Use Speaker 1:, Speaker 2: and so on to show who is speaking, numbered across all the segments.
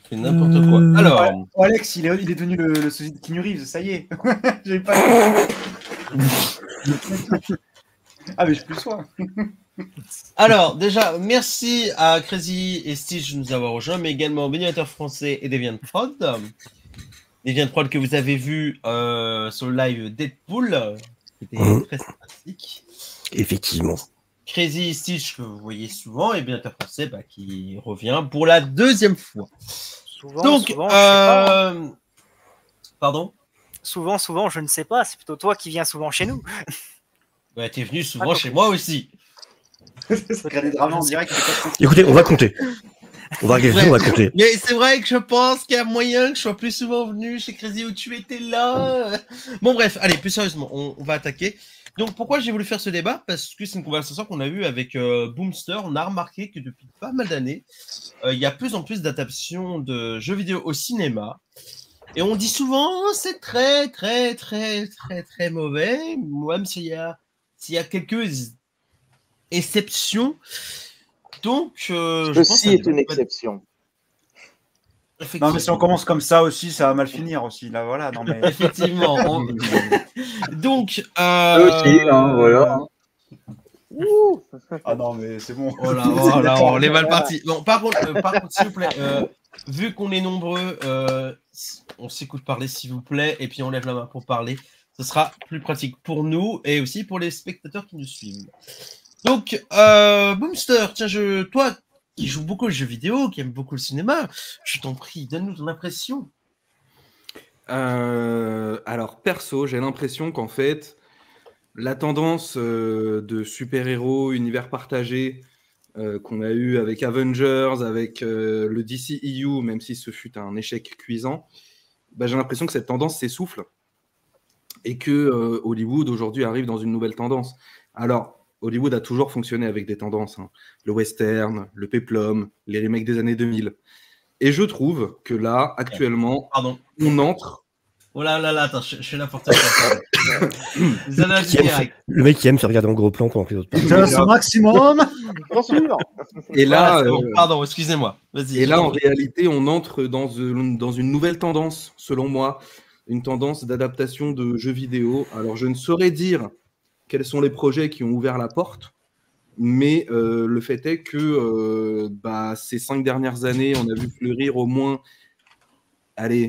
Speaker 1: C'est n'importe quoi. Alors,
Speaker 2: Oh, Alex, il est devenu le sosie de Keanu Reeves, ça y est. J'ai pas. Ah, mais je plus soin.
Speaker 1: alors, déjà, merci à Crazy et Stitch de nous avoir rejoints, mais également au Bénéateur français et DeviantProd. DeviantProd que vous avez vu sur le live Deadpool, qui était très sympathique.
Speaker 3: Effectivement.
Speaker 1: Crazy Stitch que vous voyez souvent et Bénéateur français qui revient pour la deuxième fois.
Speaker 4: Souvent,
Speaker 1: Donc,
Speaker 4: souvent, je sais pas, hein.
Speaker 1: Pardon?
Speaker 4: Souvent, je ne sais pas. C'est plutôt toi qui viens souvent chez nous.
Speaker 1: Bah, t'es venu souvent chez moi aussi.
Speaker 2: Regardez drama en direct.
Speaker 3: Écoutez, on va compter. On va compter.
Speaker 1: Mais c'est vrai que je pense qu'il y a moyen que je sois plus souvent venu chez Crazy où tu étais là. Bon, bref, allez, plus sérieusement, on va attaquer. Donc, pourquoi j'ai voulu faire ce débat? Parce que c'est une conversation qu'on a eue avec Boomster. On a remarqué que depuis pas mal d'années, il y a plus en plus d'adaptations de jeux vidéo au cinéma. Et on dit souvent, oh, c'est très, très, très, très, très mauvais, même s'il y a quelques exceptions. Donc,
Speaker 5: ceci est une exception.
Speaker 2: Non, mais si on commence comme ça aussi, ça va mal finir aussi. Là, voilà. Non, mais...
Speaker 1: Effectivement. Donc,
Speaker 5: aussi, hein, voilà.
Speaker 2: Ah non, mais c'est bon.
Speaker 1: Oh là, on est mal parti. Bon, par contre, s'il vous plaît, vu qu'on est nombreux, on s'écoute parler, s'il vous plaît, et puis on lève la main pour parler. Ce sera plus pratique pour nous et aussi pour les spectateurs qui nous suivent. Donc, Boomster, tiens, toi qui joues beaucoup aux jeux vidéo, qui aime beaucoup le cinéma, je t'en prie, donne-nous ton impression.
Speaker 6: Alors, perso, j'ai l'impression qu'en fait, la tendance de super-héros, univers partagé qu'on a eu avec Avengers, avec le DCEU, même si ce fut un échec cuisant, bah, j'ai l'impression que cette tendance s'essouffle et que Hollywood aujourd'hui arrive dans une nouvelle tendance. Alors, Hollywood a toujours fonctionné avec des tendances, hein. Le western, le péplum, les remakes des années 2000. Et je trouve que là, actuellement, on entre...
Speaker 1: Oh là là, attends, je fais n'importe quoi.
Speaker 3: Le mec qui aime se regarder en gros plan pendant que les autres parlent.
Speaker 2: C'est son maximum.
Speaker 5: Bien sûr.
Speaker 6: Et là,
Speaker 1: pardon, excusez-moi.
Speaker 6: Et là, en réalité, on entre dans une nouvelle tendance, selon moi, une tendance d'adaptation de jeux vidéo. Alors, je ne saurais dire quels sont les projets qui ont ouvert la porte, mais le fait est que ces 5 dernières années, on a vu fleurir au moins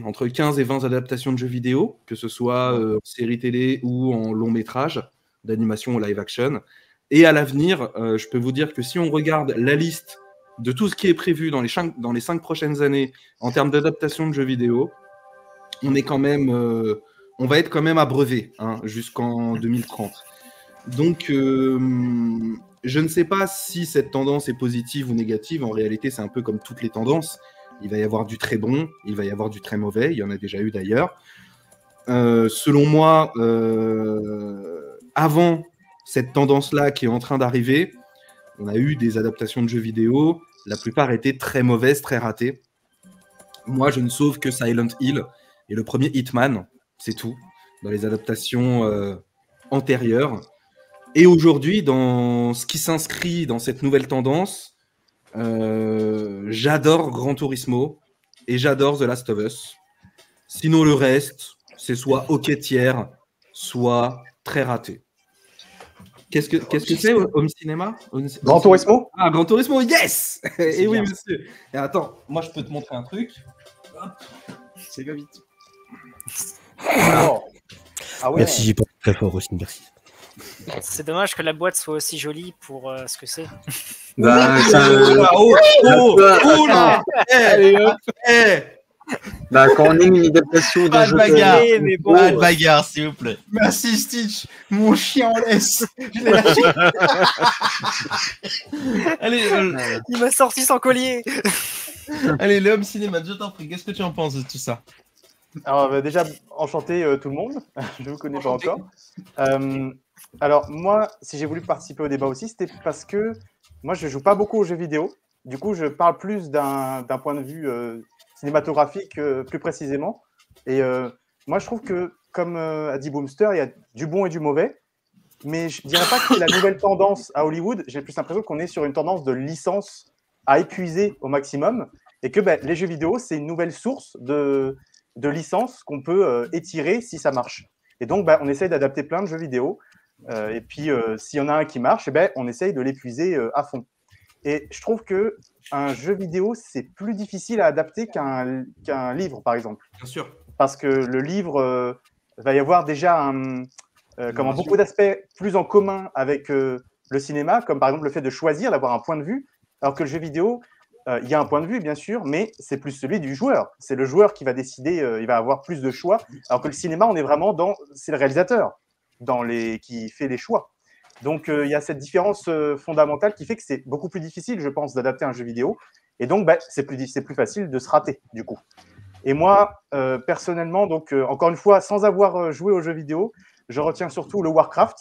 Speaker 6: entre 15 et 20 adaptations de jeux vidéo, que ce soit en série télé ou en long métrage, d'animation ou live action. Et à l'avenir, je peux vous dire que si on regarde la liste de tout ce qui est prévu dans les 5 prochaines années en termes d'adaptation de jeux vidéo, on va être quand même abreuvé, hein, jusqu'en 2030. Donc, je ne sais pas si cette tendance est positive ou négative. En réalité, c'est un peu comme toutes les tendances. Il va y avoir du très bon, il va y avoir du très mauvais. Il y en a déjà eu d'ailleurs. Selon moi, avant cette tendance-là qui est en train d'arriver, on a eu des adaptations de jeux vidéo. La plupart étaient très mauvaises, très ratées. Moi, je ne sauve que Silent Hill et le premier Hitman, c'est tout, dans les adaptations antérieures. Et aujourd'hui, dans ce qui s'inscrit dans cette nouvelle tendance, j'adore Gran Turismo et j'adore The Last of Us. Sinon, le reste, c'est soit ok tiers, soit très raté. Qu'est-ce que c'est, Home Cinéma?
Speaker 5: Gran Turismo?
Speaker 6: Ah, Gran Turismo, yes. Et oui, monsieur. Et attends, moi, je peux te montrer un truc. Hop.
Speaker 2: C'est bien vite.
Speaker 5: Ah ouais.
Speaker 3: Merci, j'ai pas très fort aussi, merci.
Speaker 4: C'est dommage que la boîte soit aussi jolie pour ce que c'est.
Speaker 5: Bah, bah, quand on aime une adaptation d'un jeu
Speaker 1: bagarre,
Speaker 4: mais bon,
Speaker 1: pas de bagarre, s'il vous plaît.
Speaker 2: Merci Stitch, mon chien en laisse. Je l'ai lâché.
Speaker 1: Allez,
Speaker 4: il m'a sorti son collier.
Speaker 1: allez, le Home Cinéma, je t'en prie, qu'est-ce que tu en penses de tout ça?
Speaker 5: Alors, déjà, enchanté tout le monde. Je ne vous connais pas encore. Alors, moi, si j'ai voulu participer au débat aussi, c'était parce que moi, je ne joue pas beaucoup aux jeux vidéo. Du coup, je parle plus d'un point de vue cinématographique plus précisément. Et moi, je trouve que, comme a dit Boomster, il y a du bon et du mauvais. Mais je ne dirais pas que c'est la nouvelle tendance à Hollywood. J'ai plus l'impression qu'on est sur une tendance de licence à épuiser au maximum. et que les jeux vidéo, c'est une nouvelle source de licences qu'on peut étirer si ça marche. Et donc, on essaye d'adapter plein de jeux vidéo. Et puis, s'il y en a un qui marche, on essaye de l'épuiser à fond. Et je trouve qu'un jeu vidéo, c'est plus difficile à adapter qu'un livre, par exemple.
Speaker 6: Bien sûr.
Speaker 5: Parce que le livre, va y avoir déjà beaucoup d'aspects plus en commun avec le cinéma, comme par exemple le fait de choisir, d'avoir un point de vue, alors que le jeu vidéo, il y a un point de vue, bien sûr, mais c'est plus celui du joueur. C'est le joueur qui va décider, il va avoir plus de choix, alors que le cinéma, on est vraiment c'est le réalisateur qui fait les choix. Donc, il y a cette différence fondamentale qui fait que c'est beaucoup plus difficile, je pense, d'adapter un jeu vidéo. Et donc, c'est plus facile de se rater, du coup. Et moi, personnellement, donc, encore une fois, sans avoir joué aux jeux vidéo, je retiens surtout le Warcraft,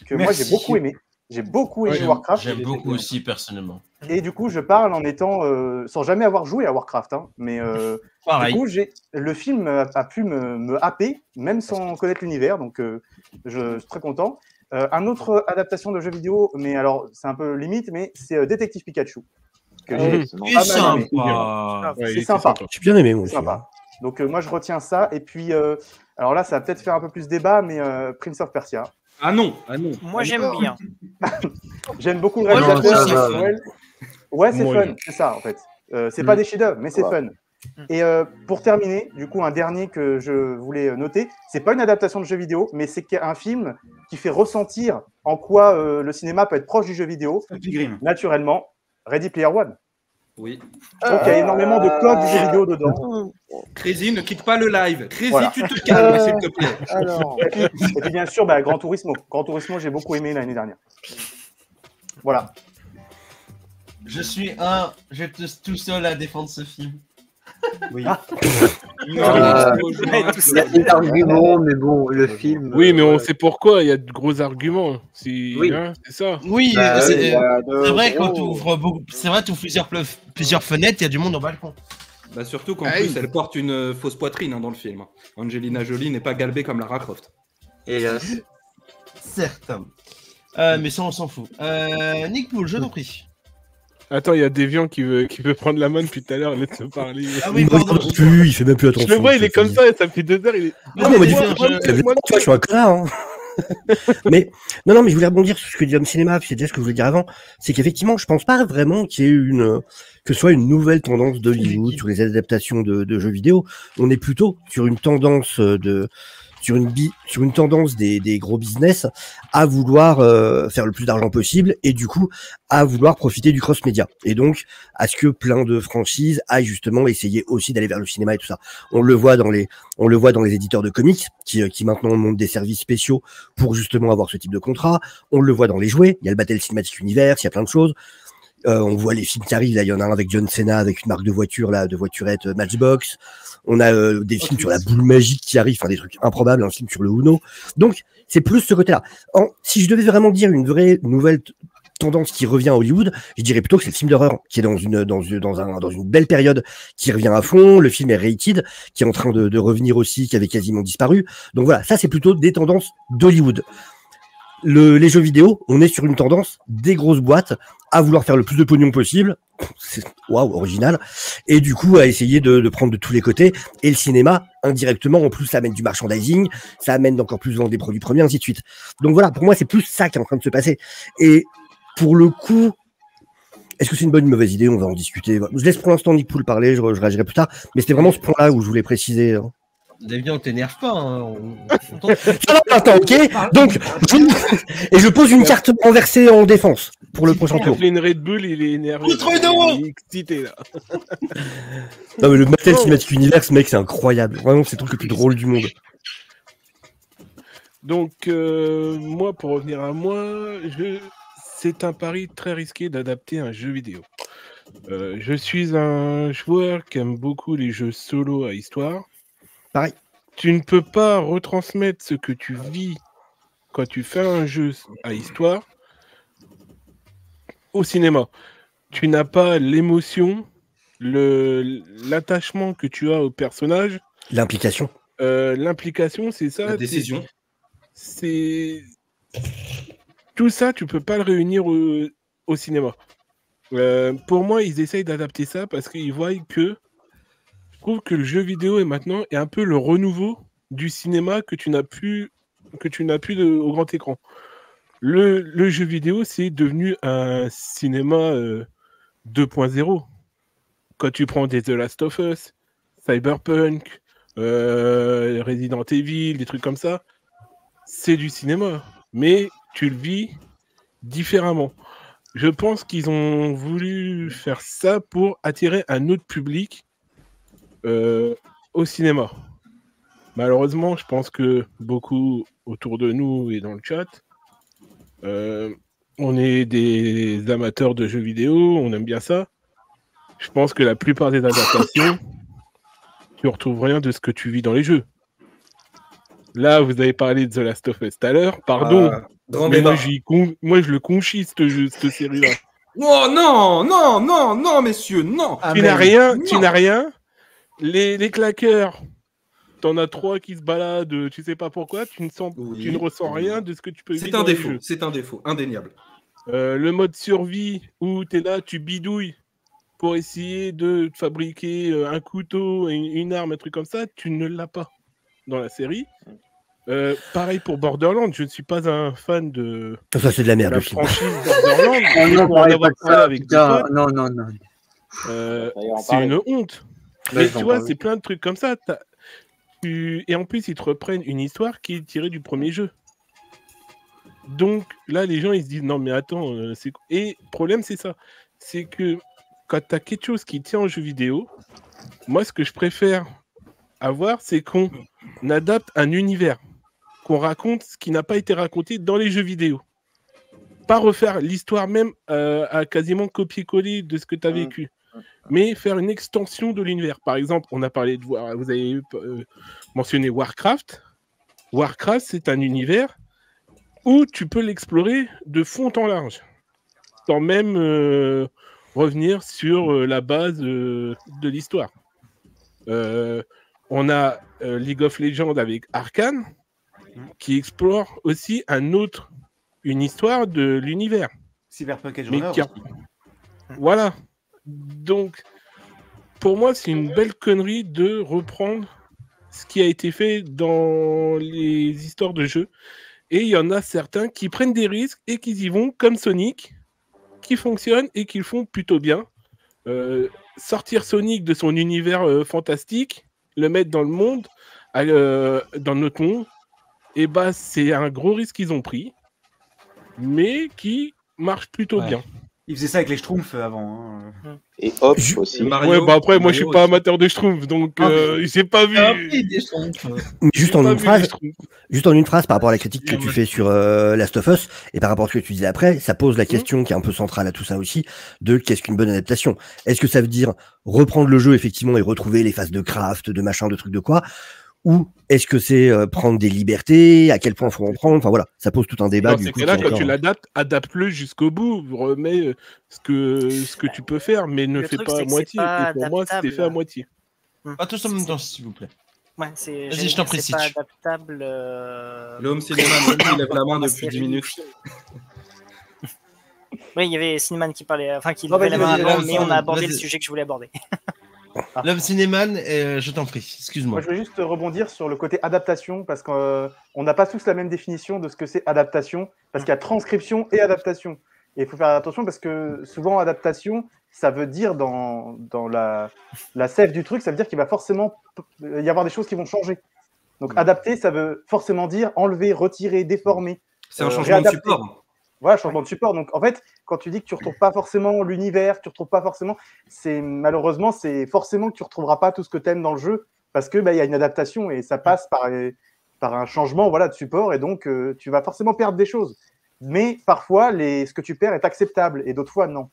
Speaker 5: que moi, j'ai beaucoup aimé. J'ai beaucoup aimé Warcraft.
Speaker 1: J'aime beaucoup aussi, personnellement.
Speaker 5: Et du coup, je parle en étant, sans jamais avoir joué à Warcraft, hein, mais du coup, le film a pu me happer, même sans connaître l'univers, donc je suis très content. Un autre adaptation de jeu vidéo, mais alors c'est un peu limite, mais c'est Détective Pikachu.
Speaker 1: C'est sympa.
Speaker 5: C'est sympa.
Speaker 3: J'ai bien aimé, moi aussi.
Speaker 5: Sympa. Donc moi, je retiens ça. Et puis, alors là, ça va peut-être faire un peu plus débat, mais Prince of Persia.
Speaker 6: Ah non.
Speaker 4: Moi, j'aime bien.
Speaker 5: J'aime beaucoup le réalisateur. Ouais, c'est fun. C'est ça, en fait. C'est pas des chefs-d'œuvre, mais c'est fun. Et pour terminer, du coup, un dernier que je voulais noter, c'est pas une adaptation de jeu vidéo, mais c'est un film qui fait ressentir en quoi le cinéma peut être proche du jeu vidéo. Naturellement, Ready Player One.
Speaker 6: Oui.
Speaker 5: Je trouve qu'il y a énormément de codes du jeu vidéo dedans.
Speaker 6: Crazy, ne quitte pas le live. Crazy, tu te calmes, s'il te plaît.
Speaker 5: Et puis bien sûr, Gran Turismo. Gran Turismo, j'ai beaucoup aimé l'année dernière. Voilà.
Speaker 1: J'étais tout seul à défendre ce film.
Speaker 2: Oui.
Speaker 7: Il y a des arguments, mais bon, le film.
Speaker 8: Oui, mais on sait pourquoi, il y a de gros arguments.
Speaker 7: Oui.
Speaker 8: Hein, c'est ça.
Speaker 1: Oui, c'est vrai, quand tu ouvres plusieurs fenêtres, il y a du monde au balcon.
Speaker 6: Surtout qu'en plus, elle porte une fausse poitrine dans le film. Angelina Jolie n'est pas galbée comme Lara Croft.
Speaker 7: Hélas.
Speaker 1: Certes. Mais ça, on s'en fout. Nick Poul, je t'en prie.
Speaker 8: Attends, il y a Deviant qui veut prendre la main depuis tout à l'heure, laisse-le parler.
Speaker 1: Ah oui, pardon.
Speaker 3: Il fait même plus attention.
Speaker 8: Je le vois, il est comme ça, ça fait 2 heures, il est...
Speaker 3: Non, mais je suis un connard, hein. Mais je voulais rebondir sur ce que dit Homme Cinéma, c'est déjà ce que je voulais dire avant, c'est qu'effectivement, je pense pas vraiment qu'il y ait que ce soit une nouvelle tendance d'Hollywood sur les adaptations de jeux vidéo. On est plutôt sur une tendance sur une tendance des gros business à vouloir faire le plus d'argent possible et du coup à vouloir profiter du cross-média et donc à ce que plein de franchises aillent justement essayer aussi d'aller vers le cinéma et tout ça. On le voit dans les éditeurs de comics qui maintenant montent des services spéciaux pour justement avoir ce type de contrat. On le voit dans les jouets, il y a le Battle Cinematic Universe, il y a plein de choses. On voit les films qui arrivent, là il y en a un avec John Cena avec une marque de voiture là, de voiturette Matchbox. On a des films sur la boule magique qui arrivent, enfin des trucs improbables, un film sur le Uno. Donc c'est plus ce côté-là. Si je devais vraiment dire une vraie nouvelle tendance qui revient à Hollywood, je dirais plutôt que c'est le film d'horreur qui est dans une belle période, qui revient à fond. Le film est rated, qui est en train de revenir aussi, qui avait quasiment disparu. Donc voilà, ça c'est plutôt des tendances d'Hollywood. Les jeux vidéo, on est sur une tendance des grosses boîtes à vouloir faire le plus de pognon possible, c'est original, et du coup à essayer de prendre de tous les côtés. Et le cinéma, indirectement, en plus, ça amène du merchandising, ça amène encore plus vendre des produits premiers, ainsi de suite. Donc voilà, pour moi, c'est plus ça qui est en train de se passer. Et pour le coup, est-ce que c'est une bonne ou une mauvaise idée? On va en discuter. Je laisse pour l'instant Nick Poul parler, je réagirai plus tard, mais c'était vraiment ce point-là où je voulais préciser.
Speaker 1: David, on t'énerve pas. Hein.
Speaker 3: Attends, ok. Donc, je pose une carte renversée en défense pour le prochain tour.
Speaker 8: Il fait une Red Bull, il est énervé. Il est excité là.
Speaker 3: Non mais le Battle Cinematic Universe, mec, c'est incroyable. Vraiment, c'est le truc le plus drôle du monde.
Speaker 8: Donc, moi, pour revenir à moi, c'est un pari très risqué d'adapter un jeu vidéo. Je suis un joueur qui aime beaucoup les jeux solo à histoire.
Speaker 3: Pareil.
Speaker 8: Tu ne peux pas retransmettre ce que tu vis quand tu fais un jeu à histoire au cinéma. Tu n'as pas l'émotion, l'attachement que tu as au personnage.
Speaker 3: L'implication.
Speaker 8: L'implication, c'est ça.
Speaker 6: La décision.
Speaker 8: C'est tout ça, tu peux pas le réunir au cinéma. Pour moi, ils essayent d'adapter ça parce qu'ils voient que je trouve que le jeu vidéo est un peu le renouveau du cinéma que tu n'as plus au grand écran. Le jeu vidéo, c'est devenu un cinéma 2.0. Quand tu prends des The Last of Us, Cyberpunk, Resident Evil, des trucs comme ça, c'est du cinéma. Mais tu le vis différemment. Je pense qu'ils ont voulu faire ça pour attirer un autre public au cinéma. Malheureusement, je pense que beaucoup autour de nous et dans le chat, on est des amateurs de jeux vidéo, on aime bien ça. Je pense que la plupart des adaptations, tu ne retrouves rien de ce que tu vis dans les jeux. Là, vous avez parlé de The Last of Us tout à l'heure, pardon. Mais moi, je le conchis, cette série-là.
Speaker 6: Oh non, non, non, non, messieurs, non.
Speaker 8: Tu n'as rien. Les claqueurs, t'en as 3 qui se baladent, tu sais pas pourquoi, tu ne ressens rien de ce que tu peux vivre dans les jeux.
Speaker 6: C'est un défaut, indéniable.
Speaker 8: Le mode survie où tu es là, tu bidouilles pour essayer de fabriquer un couteau, une arme, un truc comme ça, tu ne l'as pas dans la série. Pareil pour Borderlands, je ne suis pas un fan de
Speaker 3: ça, c'est de la merde,
Speaker 8: la franchise Borderlands.
Speaker 7: Non.
Speaker 8: C'est une honte. Mais tu vois, c'est plein de trucs comme ça. Et en plus, ils te reprennent une histoire qui est tirée du premier jeu. Donc là, les gens, ils se disent, non mais attends, et le problème, c'est ça. C'est que quand tu as quelque chose qui tient en jeu vidéo, moi, ce que je préfère avoir, c'est qu'on adapte un univers, qu'on raconte ce qui n'a pas été raconté dans les jeux vidéo. Pas refaire l'histoire même à quasiment copier-coller de ce que tu as vécu, mais faire une extension de l'univers. Par exemple, on a parlé vous avez mentionné Warcraft. Warcraft, c'est un univers où tu peux l'explorer de fond en large, sans même revenir sur la base de l'histoire. On a League of Legends avec Arcane, qui explore aussi une histoire de l'univers.
Speaker 2: Cyberpunk Edge Runner.
Speaker 8: Voilà. Donc, pour moi, c'est une belle connerie de reprendre ce qui a été fait dans les histoires de jeux. Et il y en a certains qui prennent des risques et qui y vont comme Sonic, qui fonctionnent et qui le font plutôt bien. Sortir Sonic de son univers fantastique, le mettre dans le monde, dans notre monde, et bah c'est un gros risque qu'ils ont pris, mais qui marche plutôt bien.
Speaker 2: Ils faisaient ça avec les Schtroumpfs avant.
Speaker 9: Et hop aussi.
Speaker 8: Ouais, bah après, moi je suis pas amateur de Schtroumpfs, donc j'ai pas vu.
Speaker 3: Juste en une phrase par rapport à la critique que tu fais sur Last of Us et par rapport à ce que tu disais après, ça pose la question qui est un peu centrale à tout ça aussi, de qu'est-ce qu'une bonne adaptation? Est-ce que ça veut dire reprendre le jeu effectivement et retrouver les phases de craft, de machin, de trucs de quoi? Ou est-ce que c'est prendre des libertés? À quel point faut en prendre? Enfin voilà, ça pose tout un débat.
Speaker 8: Du coup, là, quand tu l'adaptes, adapte-le jusqu'au bout. Remets ce que tu peux faire, mais ne fais pas à moitié. Et pour moi, c'était fait à moitié.
Speaker 1: Pas tous en même temps, s'il vous plaît.
Speaker 4: Ouais, c'est.
Speaker 1: Vas-y, je t'en prie.
Speaker 4: C'est pas adaptable.
Speaker 6: L'homme cinéma, il lève la main depuis 10 minutes.
Speaker 4: Oui, il y avait Cinéman qui parlait, enfin qui levait la main avant, mais on a abordé le sujet que je voulais aborder.
Speaker 1: L'homme cinéman, je t'en prie, excuse-moi.
Speaker 5: Moi, je voulais juste rebondir sur le côté adaptation, parce qu'on n'a pas tous la même définition de ce que c'est adaptation, parce qu'il y a transcription et adaptation. Et il faut faire attention, parce que souvent, adaptation, ça veut dire, dans la sève du truc, ça veut dire qu'il va forcément y avoir des choses qui vont changer. Donc, adapter, ça veut forcément dire enlever, retirer, déformer.
Speaker 6: C'est un changement de support.
Speaker 5: Voilà, changement de support. Donc, en fait, quand tu dis que tu ne retrouves pas forcément l'univers, tu ne retrouves pas forcément, malheureusement, c'est forcément que tu ne retrouveras pas tout ce que tu aimes dans le jeu parce qu'il y a une adaptation et ça passe par un changement de support et donc tu vas forcément perdre des choses. Mais parfois, ce que tu perds est acceptable et d'autres fois, non.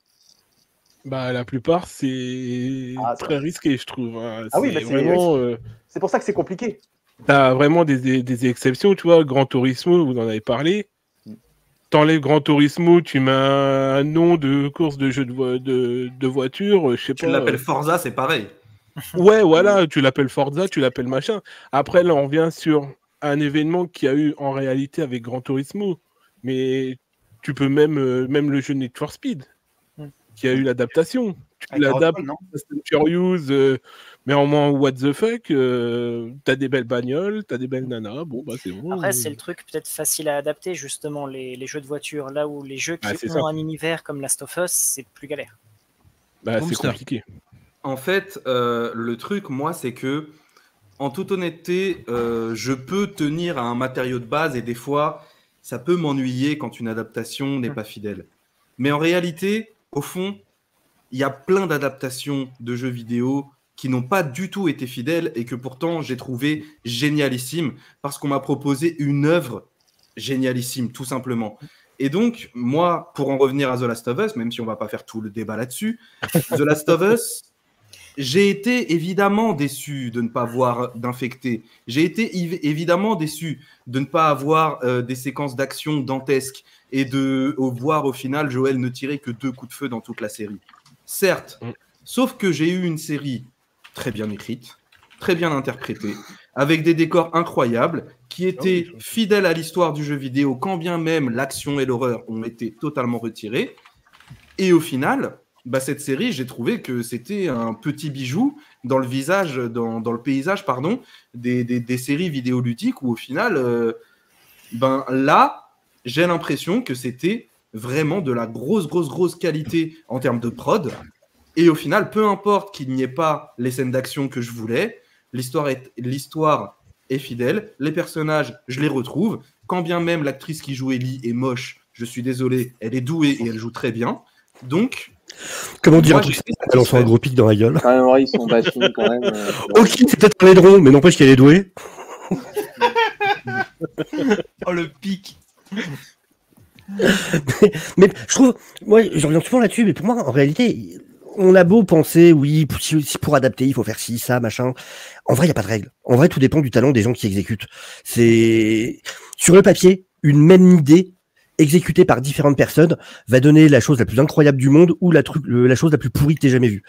Speaker 8: Bah, la plupart, c'est très risqué, je trouve.
Speaker 5: C'est pour ça que c'est compliqué.
Speaker 8: Tu as vraiment des exceptions, tu vois. Gran Turismo, vous en avez parlé. T'enlèves Gran Turismo, tu mets un nom de course de jeu de voiture, je sais pas.
Speaker 6: Tu l'appelles Forza, c'est pareil.
Speaker 8: Ouais, voilà, tu l'appelles Forza, tu l'appelles machin. Après, là, on revient sur un événement qu'il y a eu en réalité avec Gran Turismo. Mais tu peux même le jeu Need for Speed. qui a eu l'adaptation. Tu
Speaker 2: Avec
Speaker 8: l'adaptes
Speaker 2: Rodman, non
Speaker 8: Fast and Furious, mais en moins what the fuck, t'as des belles bagnoles, t'as des belles nanas, bon bah c'est bon.
Speaker 4: Après, c'est le truc peut-être facile à adapter, justement, les jeux de voiture, là où les jeux qui ont un univers comme Last of Us, c'est plus galère.
Speaker 8: Bah, c'est compliqué.
Speaker 6: En fait, le truc, moi, c'est que, en toute honnêteté, je peux tenir à un matériau de base et des fois, ça peut m'ennuyer quand une adaptation n'est pas fidèle. Mais en réalité, au fond, il y a plein d'adaptations de jeux vidéo qui n'ont pas du tout été fidèles et que pourtant j'ai trouvé génialissime parce qu'on m'a proposé une œuvre génialissime, tout simplement. Et donc, moi, pour en revenir à The Last of Us, même si on va pas faire tout le débat là-dessus, The Last of Us, j'ai été évidemment déçu de ne pas voir d'infectés. J'ai été évidemment déçu de ne pas avoir des séquences d'action dantesques et de voir au final Joël ne tirer que 2 coups de feu dans toute la série. Certes, sauf que j'ai eu une série très bien écrite, très bien interprétée, avec des décors incroyables, qui étaient fidèles à l'histoire du jeu vidéo, quand bien même l'action et l'horreur ont été totalement retirés. Et au final, cette série, j'ai trouvé que c'était un petit bijou dans le visage, dans le paysage, pardon, des séries vidéoludiques où au final, là, j'ai l'impression que c'était vraiment de la grosse qualité en termes de prod. Et au final, peu importe qu'il n'y ait pas les scènes d'action que je voulais, l'histoire est fidèle, les personnages, je les retrouve. Quand bien même l'actrice qui joue Ellie est moche, je suis désolé, elle est douée et elle joue très bien. Donc,
Speaker 3: comment dire un truc, elle en soit un gros pic dans la gueule.
Speaker 7: Quand même, ils sont bashing quand même.
Speaker 3: Ok, c'est peut-être un laidron, mais n'empêche qu'elle est douée.
Speaker 1: Oh, le pic.
Speaker 3: mais je trouve, moi, je reviens souvent là-dessus, mais pour moi, en réalité, on a beau penser, oui, si pour adapter, il faut faire ci, ça, machin. En vrai, il n'y a pas de règle. En vrai, tout dépend du talent des gens qui exécutent. C'est, sur le papier, une même idée exécutée par différentes personnes va donner la chose la plus incroyable du monde ou la chose la plus pourrie que t'aies jamais vue.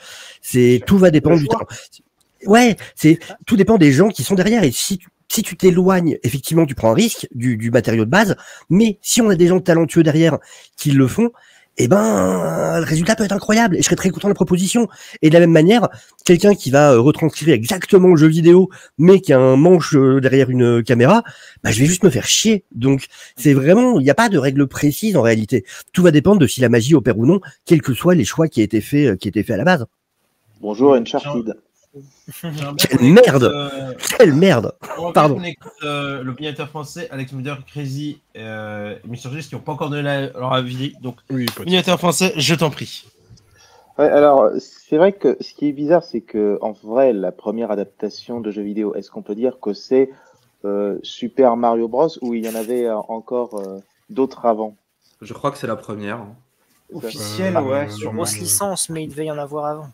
Speaker 3: Tout va dépendre du talent. Ouais, tout dépend des gens qui sont derrière. Et si tu t'éloignes, effectivement, tu prends un risque du matériau de base. Mais si on a des gens talentueux derrière qui le font, le résultat peut être incroyable et je serais très content de la proposition. Et de la même manière, quelqu'un qui va retranscrire exactement le jeu vidéo, mais qui a un manche derrière une caméra, je vais juste me faire chier. Donc, c'est vraiment, il n'y a pas de règle précise en réalité. Tout va dépendre de si la magie opère ou non, quels que soient les choix qui étaient faits à la base.
Speaker 7: Bonjour Uncharted.
Speaker 3: Quelle merde Quelle merde Pardon.
Speaker 1: On écoute l'opiniateur français, Alex Muder, Crazy et Mr. Gis qui n'ont pas encore donné leur avis. Donc, opiniateur français, je t'en prie.
Speaker 9: Ouais, alors, c'est vrai que ce qui est bizarre, c'est que en vrai, la première adaptation de jeu vidéo, est-ce qu'on peut dire que c'est Super Mario Bros ou il y en avait encore d'autres avant?
Speaker 6: Je crois que c'est la première.
Speaker 2: Officielle, ouais.
Speaker 4: Sur grosse licence, mais il devait y en avoir avant.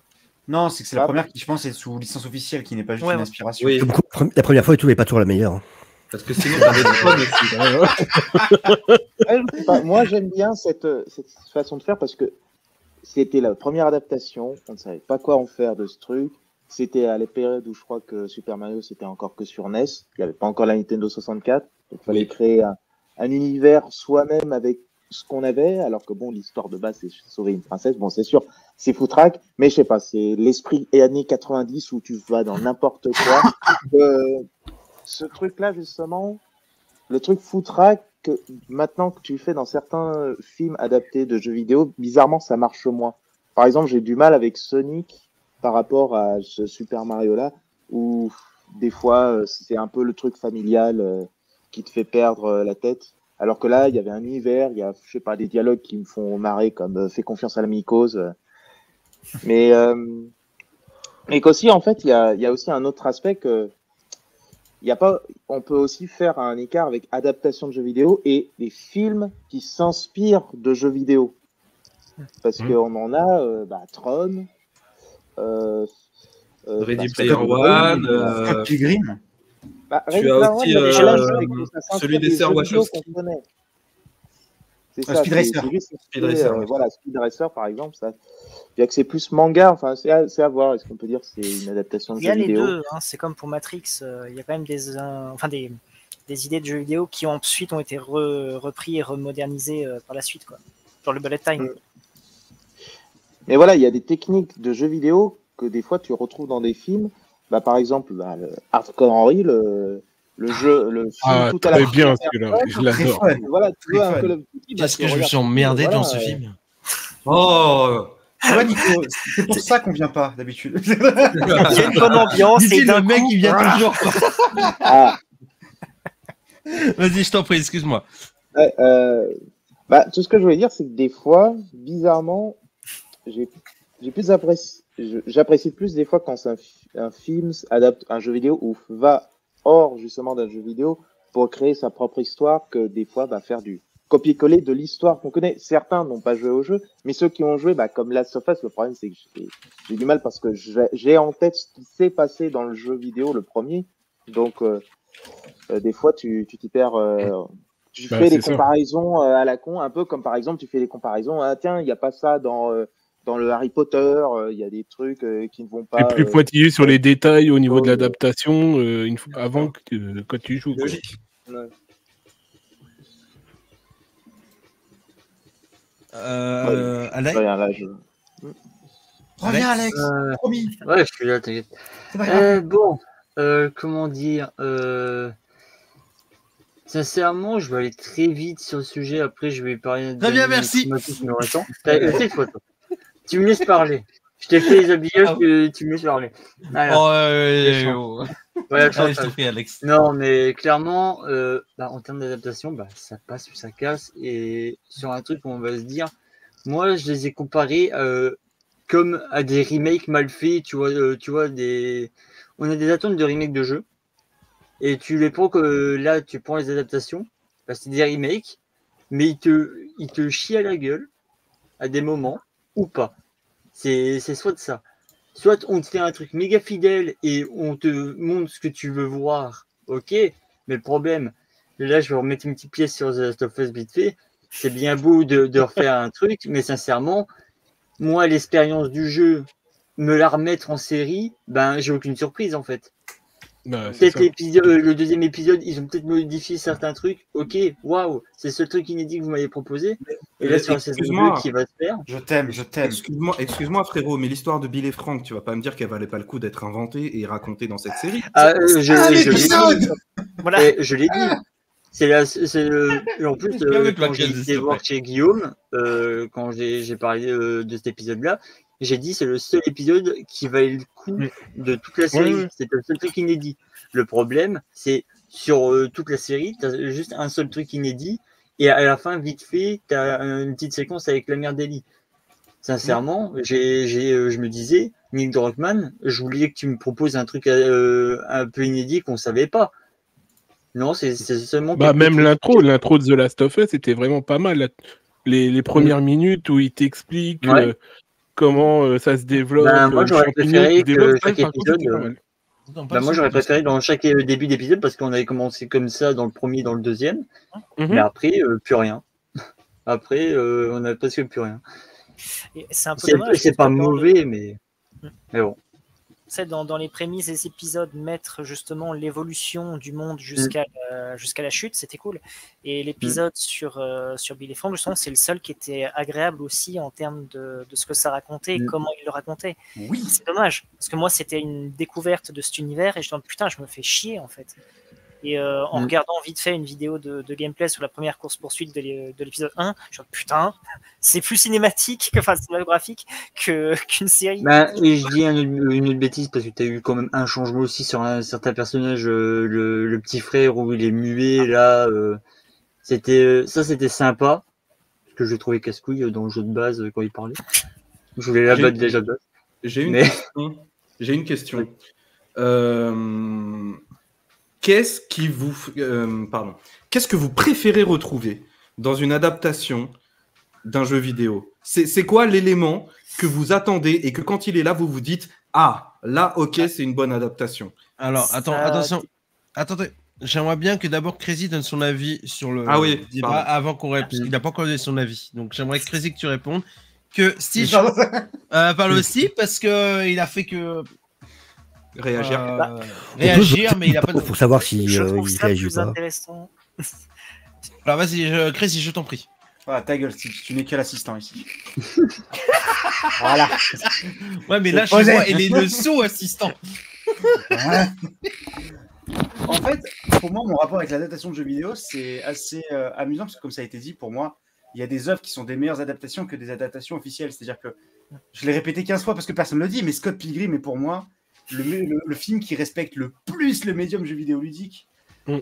Speaker 2: Non, c'est que c'est la première qui, je pense, est sous licence officielle, qui n'est pas juste une inspiration.
Speaker 3: Oui. La première fois et tout n'est pas toujours la meilleure.
Speaker 6: Parce que sinon, t'avais des
Speaker 9: prods. Moi, j'aime bien cette façon de faire parce que c'était la première adaptation. On ne savait pas quoi en faire de ce truc. C'était à la période où je crois que Super Mario, c'était encore que sur NES. Il n'y avait pas encore la Nintendo 64. Donc, il fallait créer un univers soi-même avec ce qu'on avait, alors que bon, l'histoire de base, c'est sauver une princesse. Bon, c'est sûr, c'est foutraque, mais je sais pas, c'est l'esprit années 90 où tu vas dans n'importe quoi. Ce truc-là, justement, le truc foutraque, que maintenant que tu fais dans certains films adaptés de jeux vidéo, bizarrement, ça marche moins. Par exemple, j'ai du mal avec Sonic par rapport à ce Super Mario-là, où des fois, c'est un peu le truc familial qui te fait perdre la tête. Alors que là, il y avait un univers, il y a, je sais pas, des dialogues qui me font marrer, comme fais confiance à la mycose. Mais qu'aussi, en fait, il y a aussi un autre aspect que on peut aussi faire un écart avec adaptation de jeux vidéo et des films qui s'inspirent de jeux vidéo. Parce qu'on en a Tron,
Speaker 6: Ready Player One,
Speaker 2: Pilgrim.
Speaker 6: Tu as aussi celui des sœurs Wachowski.
Speaker 9: C'est ça, Speed Racer. Voilà, Speed Racer par exemple, ça. Bien que c'est plus manga, enfin c'est à voir. Est-ce qu'on peut dire que c'est une adaptation de jeu vidéo?
Speaker 4: Il y a les deux, hein, c'est comme pour Matrix. Il y a quand même des idées de jeux vidéo qui ensuite ont été repris et remodernisées par la suite, quoi. Genre le bullet time.
Speaker 9: Mais voilà, il y a des techniques de jeux vidéo que des fois tu retrouves dans des films. Bah, par exemple, le Hardcore Henry, le film tout à la
Speaker 8: bien celui-là, je l'adore.
Speaker 9: Voilà, tu vois un Call of Duty.
Speaker 1: Qu'est-ce que je me suis emmerdé dans ce film.
Speaker 2: Oh ouais, Nico, c'est pour ça qu'on vient pas d'habitude.
Speaker 4: Il y a une bonne ambiance et
Speaker 1: le mec il vient toujours. Vas-y, je t'en prie, excuse-moi.
Speaker 9: Bah, tout ce que je voulais dire, c'est que des fois, bizarrement, j'apprécie plus des fois quand un film adapte un jeu vidéo ou va hors justement d'un jeu vidéo pour créer sa propre histoire que des fois va faire du copier-coller de l'histoire qu'on connaît. Certains n'ont pas joué au jeu, mais ceux qui ont joué, bah, comme Last of Us, le problème c'est que j'ai du mal parce que j'ai en tête ce qui s'est passé dans le jeu vidéo, le premier. Donc, des fois, tu t'y perds. Tu fais des comparaisons à la con, un peu comme par exemple, tu fais des comparaisons. Ah, tiens, il n'y a pas ça dans le Harry Potter. Il y a des trucs qui ne vont pas.
Speaker 8: Et plus pointillé sur les détails au niveau de l'adaptation avant quand tu joues.
Speaker 2: Logique.
Speaker 9: Ouais.
Speaker 1: Alex.
Speaker 9: Rien, là,
Speaker 2: Reviens, Alex. Promis.
Speaker 7: Ouais, je suis là, t'inquiète. Bon, comment dire sincèrement, je vais aller très vite sur le sujet. Après, je vais parler.
Speaker 1: Très bien, merci.
Speaker 7: Tu me laisses parler. Je t'ai fait les habillages que tu me laisses parler.
Speaker 1: Voilà, je t'en prie, Alex.
Speaker 7: Non, mais clairement, en termes d'adaptation, ça passe ou ça casse. Et sur un truc, on va se dire, moi, je les ai comparés comme à des remakes mal faits. Tu vois, on a des attentes de remakes de jeux. Et tu les prends que là, tu prends les adaptations, c'est des remakes, mais ils te chient à la gueule à des moments ou pas. C'est soit de ça. Soit on te fait un truc méga fidèle et on te montre ce que tu veux voir, ok, mais le problème, là je vais remettre une petite pièce sur The Last of Us vite fait, c'est bien beau de refaire un truc, mais sincèrement, moi l'expérience du jeu, me la remettre en série, j'ai aucune surprise en fait. Peut-être le deuxième épisode, ils ont peut-être modifié certains trucs. Ok, waouh, c'est le seul truc inédit que vous m'avez proposé. Et là, sur la saison 2 qui va se faire.
Speaker 2: Je t'aime.
Speaker 6: Excuse-moi, frérot, mais l'histoire de Bill et Frank, tu vas pas me dire qu'elle valait pas le coup d'être inventée et racontée dans cette série.
Speaker 7: Je l'ai dit. En plus, quand j'ai été voir chez Guillaume, quand j'ai parlé de cet épisode-là, j'ai dit c'est le seul épisode qui valait le coup de toute la série. Oui. C'est le seul truc inédit. Le problème, c'est sur toute la série, tu as juste un seul truc inédit et à la fin, vite fait, tu as une petite séquence avec la mère d'Ellie. Sincèrement, je me disais, Nick Druckmann, je voulais que tu me proposes un truc un peu inédit qu'on savait pas. Non, c'est seulement...
Speaker 8: même l'intro de The Last of Us, c'était vraiment pas mal. Les premières minutes où il t'explique... comment ça se développe.
Speaker 7: Moi, j'aurais préféré que chaque épisode. Moi, j'aurais préféré dans chaque début d'épisode parce qu'on avait commencé comme ça dans le premier, dans le deuxième. Mais après, plus rien. Après, on n'a presque plus rien.
Speaker 4: C'est un peu dommage.
Speaker 7: C'est pas mauvais, mais bon.
Speaker 4: Dans les prémices des épisodes, mettre justement l'évolution du monde jusqu'à la chute, c'était cool. Et l'épisode sur Bill et Frank, justement, c'est le seul qui était agréable aussi en termes de ce que ça racontait et comment il le racontait.
Speaker 2: Oui.
Speaker 4: C'est dommage, parce que moi, c'était une découverte de cet univers et je me dis, putain, je me fais chier en fait. Et en regardant vite fait une vidéo de gameplay sur la première course-poursuite de l'épisode 1, je me dis, putain, c'est plus cinématique, cinématographique qu'une série.
Speaker 7: Et je dis une autre bêtise parce que tu as eu quand même un changement aussi sur un certain personnage, le petit frère où il est muet, là. C'était sympa, parce que je l'ai trouvé casse-couille dans le jeu de base quand il parlait. Je voulais la battre déjà de base.
Speaker 6: J'ai une question. Qu'est-ce que vous préférez retrouver dans une adaptation d'un jeu vidéo? C'est quoi l'élément que vous attendez et que quand il est là, vous vous dites « Ah, là, ok, c'est une bonne adaptation ».
Speaker 1: Alors, attention. Attendez, j'aimerais bien que d'abord Crazy donne son avis sur le débat avant qu'on réponde, parce qu'il n'a pas encore donné son avis. Donc, j'aimerais que Crazy que tu répondes. Que Steve parle aussi, parce qu'il a fait que...
Speaker 6: réagir,
Speaker 1: mais il a pas de...
Speaker 3: Pour savoir si
Speaker 4: je trouve
Speaker 3: il
Speaker 4: ça
Speaker 3: réagit
Speaker 4: plus
Speaker 3: pas.
Speaker 4: intéressant.
Speaker 1: Alors vas-y, Crazy, je t'en prie.
Speaker 2: Ah, ta gueule, tu n'es que l'assistant ici. Voilà.
Speaker 1: Ouais, mais là, je
Speaker 2: posé.
Speaker 1: vois, elle est le sous-assistant.
Speaker 2: Ouais. En fait, pour moi, mon rapport avec l'adaptation de jeux vidéo, c'est assez amusant parce que, comme ça a été dit, pour moi, il y a des œuvres qui sont des meilleures adaptations que des adaptations officielles. C'est-à-dire que je l'ai répété 15 fois parce que personne ne le dit, mais Scott Pilgrim est pour moi le film qui respecte le plus le médium jeu vidéo ludique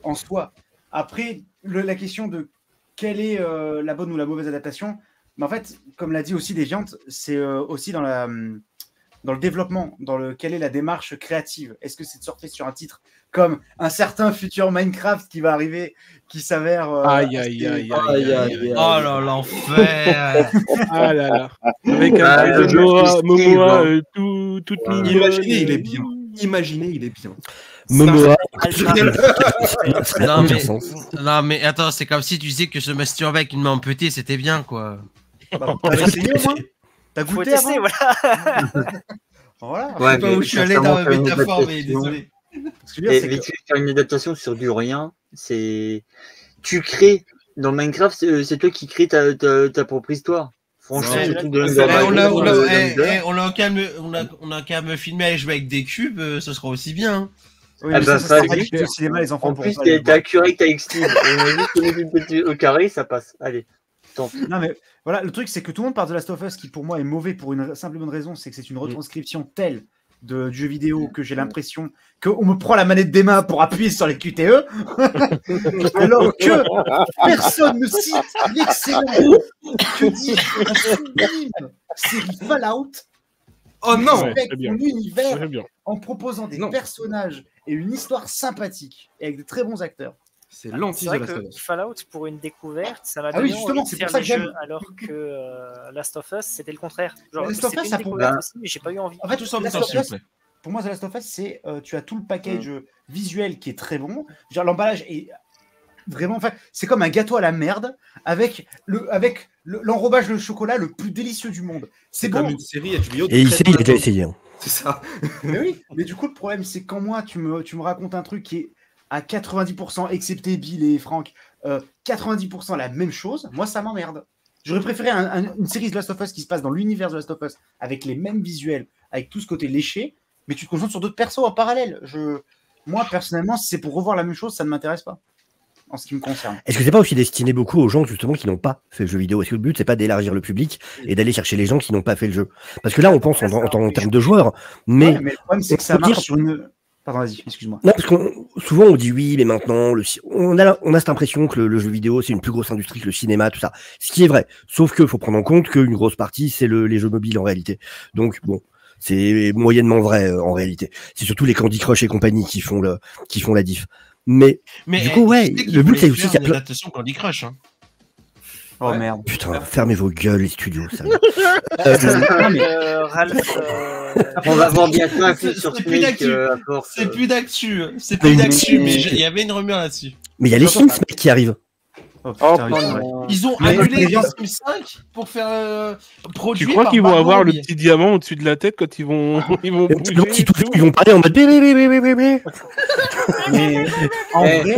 Speaker 2: en soi. Après, la question de quelle est la bonne ou la mauvaise adaptation, mais en fait, comme l'a dit aussi Deviant, c'est aussi dans le développement, quelle est la démarche créative. Est-ce que c'est de surfer sur un titre comme un certain futur Minecraft qui va arriver, qui s'avère...
Speaker 8: Aïe, aïe, aïe, aïe, aïe.
Speaker 1: Oh là, l'enfer.
Speaker 8: Ah là là. Avec un Momoa tout mignon.
Speaker 6: Imaginez, il est bien. Imaginez, il est bien.
Speaker 3: Momoa.
Speaker 1: Non, mais attends, c'est comme si tu disais que se masturber avec une main amputée, c'était bien, quoi.
Speaker 2: T'as essayé au moins? T'as
Speaker 4: Faut
Speaker 2: goûté
Speaker 4: tester,
Speaker 2: avant?
Speaker 4: voilà.
Speaker 2: Voilà.
Speaker 1: Je sais pas où je suis allé dans ma métaphore, mais désolé.
Speaker 2: Ce que je veux dire, c'est
Speaker 7: Mais
Speaker 2: que-
Speaker 7: tu fais une adaptation sur du rien, c'est. Tu crées. Dans Minecraft, c'est toi qui crées ta propre histoire. Franchement,
Speaker 1: Ouais,
Speaker 7: c'est tout de
Speaker 1: on a qu'à me filmer à jouer avec des cubes, ce sera aussi bien.
Speaker 2: Oui,
Speaker 7: Ah
Speaker 2: mais
Speaker 7: bah,
Speaker 2: ça sera
Speaker 7: ça,
Speaker 2: pas
Speaker 7: oui.
Speaker 2: diffusé au cinéma, les enfants
Speaker 7: En
Speaker 2: pourront
Speaker 7: plus,
Speaker 2: pas le
Speaker 7: t'es
Speaker 2: voir.
Speaker 7: accurate avec Steve. On a juste mis une petite au carré, ça passe. Allez. Tente.
Speaker 2: Non, mais voilà, le truc, c'est que tout le monde parle de Last of Us, qui pour moi est mauvais pour une simple et bonne raison, c'est que c'est une retranscription telle du jeu vidéo que j'ai l'impression qu'on me prend la manette des mains pour appuyer sur les QTE, alors que personne ne cite l'excellent que dit la sublime série Fallout.
Speaker 6: Oh non!
Speaker 8: Ouais,
Speaker 2: Avec
Speaker 8: c'est bien.
Speaker 2: son univers,
Speaker 8: Très bien.
Speaker 2: en proposant des
Speaker 6: Non.
Speaker 2: personnages et une histoire sympathique et avec de très bons acteurs.
Speaker 6: C'est l'anti
Speaker 4: C'est
Speaker 6: de
Speaker 4: vrai
Speaker 6: la
Speaker 4: que Fallout, pour une découverte, ça m'a
Speaker 2: Ah oui,
Speaker 4: donné
Speaker 2: justement,
Speaker 4: envie de
Speaker 2: c'est
Speaker 4: faire
Speaker 2: pour ça
Speaker 4: des
Speaker 2: que j'aime.
Speaker 4: jeux, alors que Last of Us, c'était le contraire. Genre,
Speaker 2: Last of
Speaker 4: c'était
Speaker 2: Us,
Speaker 4: une
Speaker 2: ça pour-
Speaker 4: découverte
Speaker 1: Bah,
Speaker 4: aussi, mais j'ai pas eu envie.
Speaker 2: En fait,
Speaker 1: Tous en
Speaker 2: Last
Speaker 1: même temps,
Speaker 2: of
Speaker 1: s'il vous
Speaker 2: Us,
Speaker 1: plaît.
Speaker 2: pour moi, The Last of Us, c'est tu as tout le package visuel qui est très bon. Genre, l'emballage est vraiment. Enfin, c'est comme un gâteau à la merde avec l'enrobage de chocolat le plus délicieux du monde. C'est
Speaker 6: comme
Speaker 2: bon.
Speaker 6: une série HBO.
Speaker 3: Et il
Speaker 6: très
Speaker 3: sait, il a
Speaker 6: bien.
Speaker 3: déjà essayé. Hein.
Speaker 6: C'est ça.
Speaker 2: Mais oui. Mais du coup, le problème, c'est quand moi, tu me racontes un truc qui est à 90%, excepté Bill et Franck, 90% la même chose, moi, ça m'emmerde. J'aurais préféré une série de Last of Us qui se passe dans l'univers de Last of Us avec les mêmes visuels, avec tout ce côté léché, mais tu te concentres sur d'autres persos en parallèle. Moi, personnellement, si c'est pour revoir la même chose, ça ne m'intéresse pas, en ce qui me concerne.
Speaker 3: Est-ce que c'est pas aussi destiné beaucoup aux gens justement qui n'ont pas fait le jeu vidéo? Est-ce que le but c'est pas d'élargir le public et d'aller chercher les gens qui n'ont pas fait le jeu? Parce que là on pense en termes de joueurs, mais,
Speaker 2: Ouais, mais le problème, c'est que ça marche sur une... Pardon, vas-y, excuse-moi.
Speaker 3: non, parce qu'on souvent on dit oui, mais maintenant on a cette impression que le jeu vidéo c'est une plus grosse industrie que le cinéma, tout ça. Ce qui est vrai, sauf que faut prendre en compte qu'une grosse partie c'est les jeux mobiles en réalité. Donc bon, c'est moyennement vrai en réalité. C'est surtout les Candy Crush et compagnie qui font la diff. Mais du coup, ouais, le but c'est aussi qu'il y a plein.
Speaker 1: Adaptation Candy Crush. Hein.
Speaker 2: Oh merde.
Speaker 3: Putain, fermez vos gueules les studios. Sérieux.
Speaker 2: Non, mais-
Speaker 4: Ralph,
Speaker 7: On va voir bientôt un film
Speaker 1: C'est
Speaker 7: sur
Speaker 1: plus
Speaker 7: Snake
Speaker 1: d'actu.
Speaker 7: à force.
Speaker 1: C'est plus d'actu. C'est plus d'actu, mais il y avait une rumeur là-dessus.
Speaker 3: Mais il y a les Sims mec, qui arrivent.
Speaker 2: Oh,
Speaker 9: Oh,
Speaker 2: putain, oui, c'est vrai.
Speaker 1: Ils ont
Speaker 2: Mais
Speaker 1: annulé
Speaker 2: les gens-
Speaker 1: Sims 5 pour faire produit.
Speaker 8: Tu crois
Speaker 1: par
Speaker 8: qu'ils vont avoir le
Speaker 1: Barlow.
Speaker 8: petit diamant au-dessus de la tête quand ils vont
Speaker 3: Donc,
Speaker 8: bouger
Speaker 3: si
Speaker 8: et
Speaker 3: tout-
Speaker 8: tout
Speaker 3: ils vont parler en mode
Speaker 2: Mais en vrai,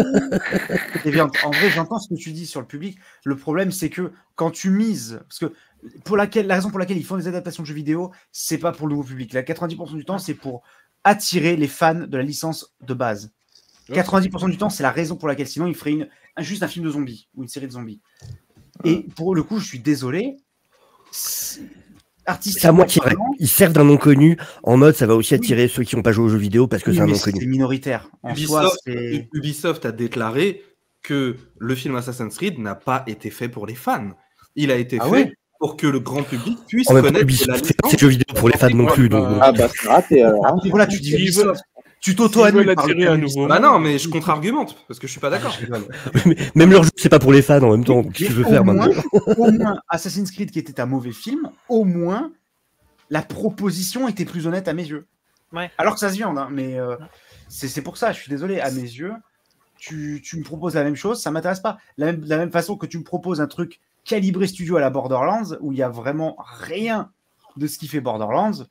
Speaker 2: en vrai, j'entends ce que tu dis sur le public. Le problème, c'est que quand tu mises, parce que la raison pour laquelle ils font des adaptations de jeux vidéo, c'est pas pour le nouveau public. Là, 90% du temps, c'est pour attirer les fans de la licence de base. 90% du temps, c'est la raison pour laquelle sinon ils feraient juste un film de zombies ou une série de zombies. Et pour le coup, je suis désolé.
Speaker 3: c'est à moitié vrai. Ils servent d'un nom connu en mode ça va aussi attirer ceux qui n'ont pas joué aux jeux vidéo parce que c'est un nom
Speaker 2: c'est
Speaker 3: connu.
Speaker 2: minoritaire. En soi, c'est...
Speaker 6: Ubisoft a déclaré que le film Assassin's Creed n'a pas été fait pour les fans. Il a été fait pour que le grand public puisse
Speaker 3: En même temps,
Speaker 6: connaître
Speaker 3: Ubisoft
Speaker 6: la
Speaker 3: fait pas
Speaker 6: licence.
Speaker 3: ces jeux vidéo pour les fans non plus. Donc,
Speaker 9: Ah bah c'est raté alors. Hein.
Speaker 2: Voilà, tu dis
Speaker 8: S'ils
Speaker 2: Ubisoft. Tu
Speaker 8: S'ils
Speaker 2: t'auto-annules
Speaker 8: veulent
Speaker 2: par le
Speaker 8: attirer un
Speaker 2: public.
Speaker 8: nouveau
Speaker 6: Bah non, mais je contre-argumente parce que je suis pas d'accord.
Speaker 3: mais même leur jeu c'est pas pour les fans en même temps. Qu'est-ce que tu veux faire maintenant?
Speaker 2: Au moins, Assassin's Creed qui était un mauvais film, au moins la proposition était plus honnête à mes yeux.
Speaker 4: Ouais.
Speaker 2: Alors que ça se viande, hein, mais c'est pour ça, je suis désolé, à mes yeux, tu me proposes la même chose, ça m'intéresse pas. De la même façon que tu me proposes un truc calibré studio à la Borderlands, où il y a vraiment rien de ce qui fait Borderlands,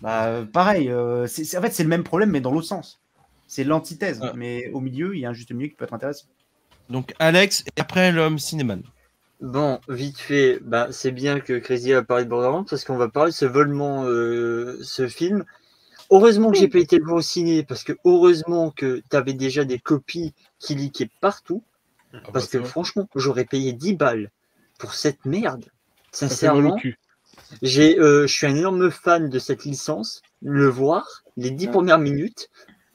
Speaker 2: bah pareil, en fait c'est le même problème, mais dans l'autre sens. C'est l'antithèse, mais au milieu, il y a un juste milieu qui peut être intéressant.
Speaker 1: Donc Alex et après l'homme cinéman.
Speaker 7: Bon, vite fait, bah, c'est bien que Crazy a parlé de Borderlands parce qu'on va parler de ce volement, ce film. Heureusement que j'ai pas été le voir au ciné parce que heureusement que tu avais déjà des copies qui leakaient partout. Parce que franchement, j'aurais payé 10 balles pour cette merde.
Speaker 8: Ça fait mal au
Speaker 7: Sincèrement,
Speaker 8: cul.
Speaker 7: je suis un énorme fan de cette licence. Le voir, les 10 premières minutes,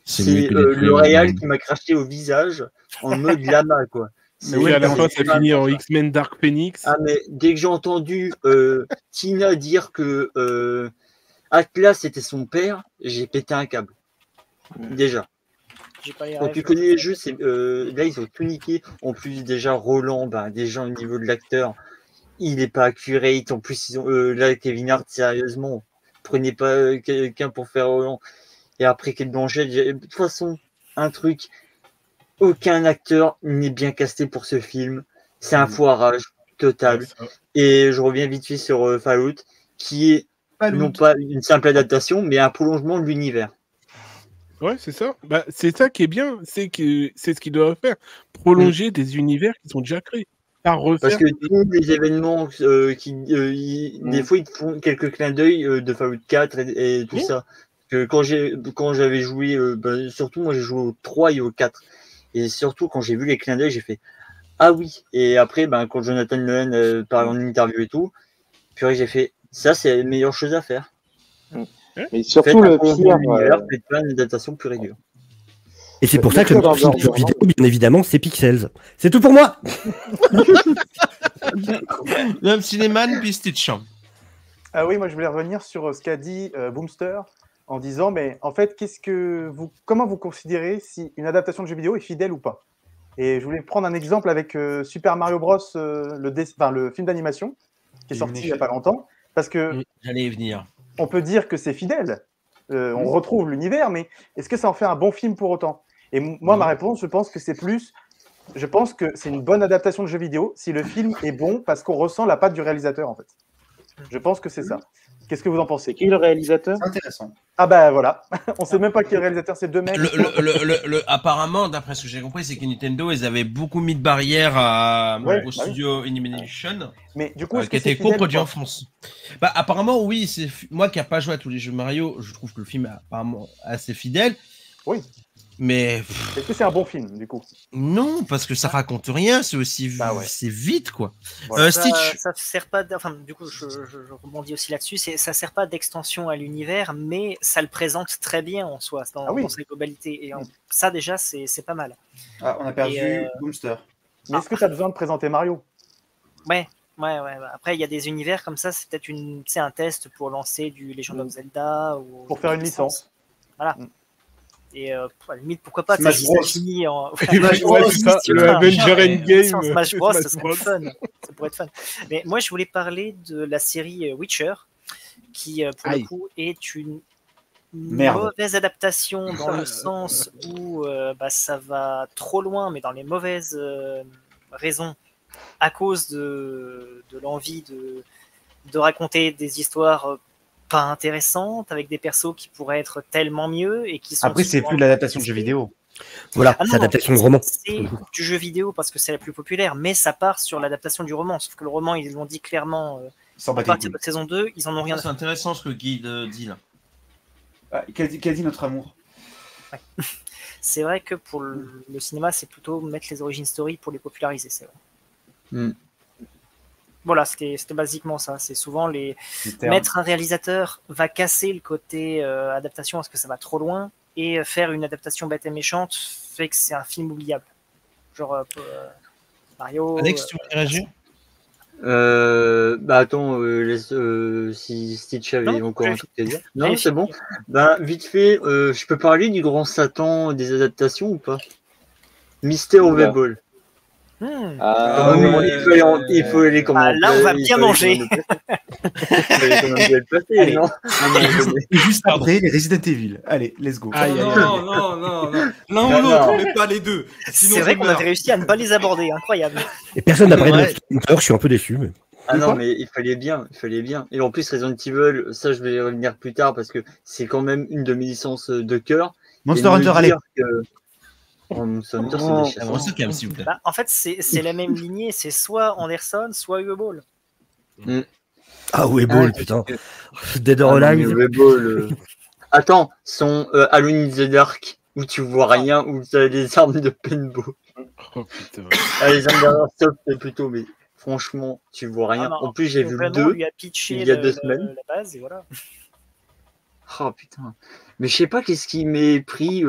Speaker 3: C'est
Speaker 7: c'est
Speaker 3: mieux que des
Speaker 7: le
Speaker 3: films,
Speaker 7: Real qui m'a craché au visage en mode lama, quoi.
Speaker 8: Mais oui, à la fin, ça finit en X-Men Dark Phoenix.
Speaker 7: Ah, mais dès que j'ai entendu Tina dire que Atlas était son père, j'ai pété un câble. Déjà.
Speaker 4: J'ai pas les
Speaker 7: Quand
Speaker 4: rêves.
Speaker 7: tu connais les jeux, là, ils ont tout niqué. En plus, déjà, Roland, ben, déjà, au niveau de l'acteur, il n'est pas accurate. En plus, ils ont, là, Kevin Hart, sérieusement, prenez pas quelqu'un pour faire Roland. Et après, Kate Blanchett, de toute façon, un truc, aucun acteur n'est bien casté pour ce film. C'est un foirage total.
Speaker 8: Ouais, ça.
Speaker 7: Et je reviens vite fait sur Fallout, qui est non pas une simple adaptation, mais un prolongement de l'univers.
Speaker 8: Ouais, c'est ça. Bah, c'est ça qui est bien, c'est que c'est ce qu'ils doivent faire. Prolonger des univers qui sont déjà créés. Pas refaire.
Speaker 7: Parce que tous les événements des fois ils te font quelques clins d'œil de Fallout 4 et tout ça. Que quand j'avais joué, surtout moi j'ai joué au 3 et au 4. Et surtout quand j'ai vu les clins d'œil, j'ai fait ah oui. Et après, quand Jonathan Nolan parle en interview et tout, puis j'ai fait ça, c'est la meilleure chose à faire.
Speaker 9: Mais surtout le pire.
Speaker 7: Faites pas une adaptation pure et dure.
Speaker 3: Et c'est pour ça que le meilleur film de jeu vidéo, bien évidemment, c'est Pixels. C'est tout pour moi.
Speaker 1: Même Cinéman, puis Stitch.
Speaker 5: Ah oui, moi je voulais revenir sur ce qu'a dit Boomster en disant, mais en fait, comment vous considérez si une adaptation de jeu vidéo est fidèle ou pas? Et je voulais prendre un exemple avec Super Mario Bros, le film d'animation qui est sorti il n'y a pas longtemps, parce que
Speaker 1: j'allais y venir.
Speaker 5: On peut dire que c'est fidèle, on retrouve l'univers, mais est-ce que ça en fait un bon film pour autant? Et moi, ma réponse, je pense que c'est une bonne adaptation de jeu vidéo si le film est bon parce qu'on ressent la patte du réalisateur, en fait. Je pense que c'est ça. Qu'est-ce que vous en pensez?
Speaker 9: Qui est le réalisateur?
Speaker 2: C'est intéressant.
Speaker 5: Ah ben voilà, on sait même pas qui est le réalisateur, c'est deux mecs.
Speaker 1: Apparemment, d'après ce que j'ai compris, c'est que Nintendo, ils avaient beaucoup mis de barrières au studio Illumination,
Speaker 5: mais du coup,
Speaker 1: qui était coproduit en France. Apparemment, oui. C'est moi qui n'ai pas joué à tous les jeux Mario, je trouve que le film est apparemment assez fidèle.
Speaker 5: Oui.
Speaker 1: Mais
Speaker 5: est-ce que c'est un bon film du coup?
Speaker 1: Non, parce que ça raconte rien, c'est aussi c'est vite quoi.
Speaker 4: Voilà. Stitch, ça sert pas. Enfin, du coup, je rebondis aussi là-dessus. Ça sert pas d'extension à l'univers, mais ça le présente très bien en soi, dans sa globalité. Et ça déjà, c'est pas mal.
Speaker 2: Ah, on a perdu Boomster.
Speaker 5: Mais est-ce que tu as besoin de présenter Mario?
Speaker 4: Ouais. Après, il y a des univers comme ça. C'est peut-être un test pour lancer du Legend of Zelda ou
Speaker 5: pour faire une licence.
Speaker 4: Voilà. Et à la limite, pourquoi pas
Speaker 2: Smash Bros.
Speaker 8: Le Avenger Endgame.
Speaker 4: Smash Bros, ça pourrait être fun. Mais moi, je voulais parler de la série Witcher, qui, pour le coup, est une mauvaise adaptation dans le sens où ça va trop loin, mais dans les mauvaises raisons, à cause de l'envie de raconter des histoires pas intéressantes, avec des persos qui pourraient être tellement mieux et qui sont.
Speaker 2: Après, c'est plus de l'adaptation de jeu vidéo.
Speaker 3: Voilà, c'est l'adaptation de roman.
Speaker 4: C'est du jeu vidéo parce que c'est la plus populaire, mais ça part sur l'adaptation du roman. Sauf que le roman, ils l'ont dit clairement à partir de saison 2, ils en ont rien à faire.
Speaker 1: C'est intéressant ce que Guy dit là.
Speaker 2: Qu'a dit notre amour?
Speaker 4: C'est vrai que pour le cinéma, c'est plutôt mettre les origin story pour les populariser, c'est vrai. Voilà, c'était basiquement ça. C'est souvent mettre un réalisateur va casser le côté adaptation parce que ça va trop loin, et faire une adaptation bête et méchante fait que c'est un film oubliable. Genre Mario.
Speaker 1: Alex, tu veux réagir?
Speaker 7: Attends, si Stitch avait encore un truc à dire. Non, c'est bon. Vite fait, je peux parler du grand Satan des adaptations ou pas? Mister Overball. Il faut les commenter.
Speaker 4: Là, on va bien manger.
Speaker 2: Juste après les Resident Evil. Allez, let's go.
Speaker 6: Non, l'autre, mais pas les deux.
Speaker 4: C'est vrai qu'on avait réussi à ne pas les aborder, incroyable.
Speaker 3: Et personne n'a parlé de Monster Hunter, je suis un peu déçu. Mais...
Speaker 7: Ah non, mais il fallait bien. Et en plus, Resident Evil, ça, je vais y revenir plus tard parce que c'est quand même une de mes licences de cœur.
Speaker 2: Monster Hunter, allez.
Speaker 7: Monster Hunter, c'est
Speaker 1: Ah,
Speaker 7: déchirant.
Speaker 1: on se calme, s'il vous plaît.
Speaker 4: Bah, en fait, c'est la même lignée. C'est soit Anderson, soit Uwe Boll.
Speaker 3: Ah, Webull,
Speaker 7: Ah,
Speaker 3: putain. Dead
Speaker 7: Ah
Speaker 3: or
Speaker 7: non, mais
Speaker 3: Alive.
Speaker 7: Uwe Boll, Attends, son Alone in the Dark, où tu vois rien, où tu as les armes de paintball.
Speaker 8: Oh putain.
Speaker 7: Ah, les armes d'airsoft, c'est plutôt, mais franchement, tu vois rien.
Speaker 4: Ah, non,
Speaker 7: En plus, j'ai vu le
Speaker 4: vraiment, on
Speaker 7: 2
Speaker 4: lui a pitché
Speaker 7: il y a 2 semaines.
Speaker 4: la base et voilà.
Speaker 7: Oh putain. Mais je sais pas qu'est-ce qui m'est pris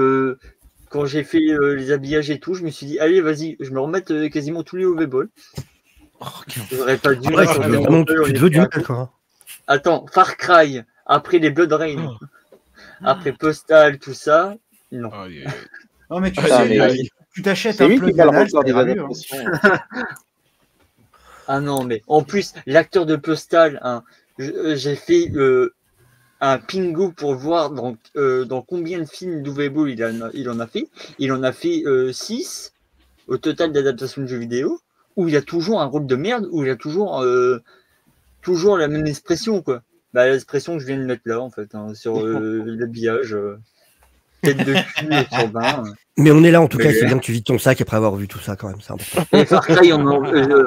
Speaker 7: quand j'ai fait les habillages et tout. Je me suis dit, allez, vas-y, je me remette quasiment tous les Uwe Boll. J'aurais pas dû.
Speaker 3: Après,
Speaker 7: là,
Speaker 3: tu
Speaker 7: sur
Speaker 3: veux
Speaker 7: les
Speaker 3: vraiment,
Speaker 7: Uwe Boll,
Speaker 3: tu
Speaker 7: on
Speaker 3: te veux
Speaker 7: est
Speaker 3: du
Speaker 7: fait un
Speaker 3: mal,
Speaker 7: coup.
Speaker 3: quoi.
Speaker 7: Attends, Far Cry, après les Blood Rain, après Postal, tout ça. Non.
Speaker 8: Aïe, aïe, aïe.
Speaker 2: Non, mais tu
Speaker 8: Aïe,
Speaker 2: sais,
Speaker 8: aïe, aïe.
Speaker 2: tu t'achètes
Speaker 9: C'est
Speaker 2: un
Speaker 9: lui
Speaker 2: plug
Speaker 9: qui fait le
Speaker 2: banal,
Speaker 9: record
Speaker 2: ça
Speaker 9: des
Speaker 2: ira mieux. Hein.
Speaker 9: adaptations.
Speaker 7: Ah non, mais en plus, l'acteur de Postal, hein, j'ai fait un pingo pour voir dans combien de films d'Uwe Boll il en a fait. Il en a fait 6 au total d'adaptation de jeux vidéo, où il a toujours un rôle de merde, où il a toujours la même expression, quoi. Bah, l'expression que je viens de mettre là, en fait, hein, sur l'habillage. Tête de cul sur 20.
Speaker 3: Mais on est là, en tout cas,
Speaker 7: Mais-
Speaker 3: c'est bien que tu vides ton sac après avoir vu tout ça, quand même. C'est important.
Speaker 7: Et Far Cry,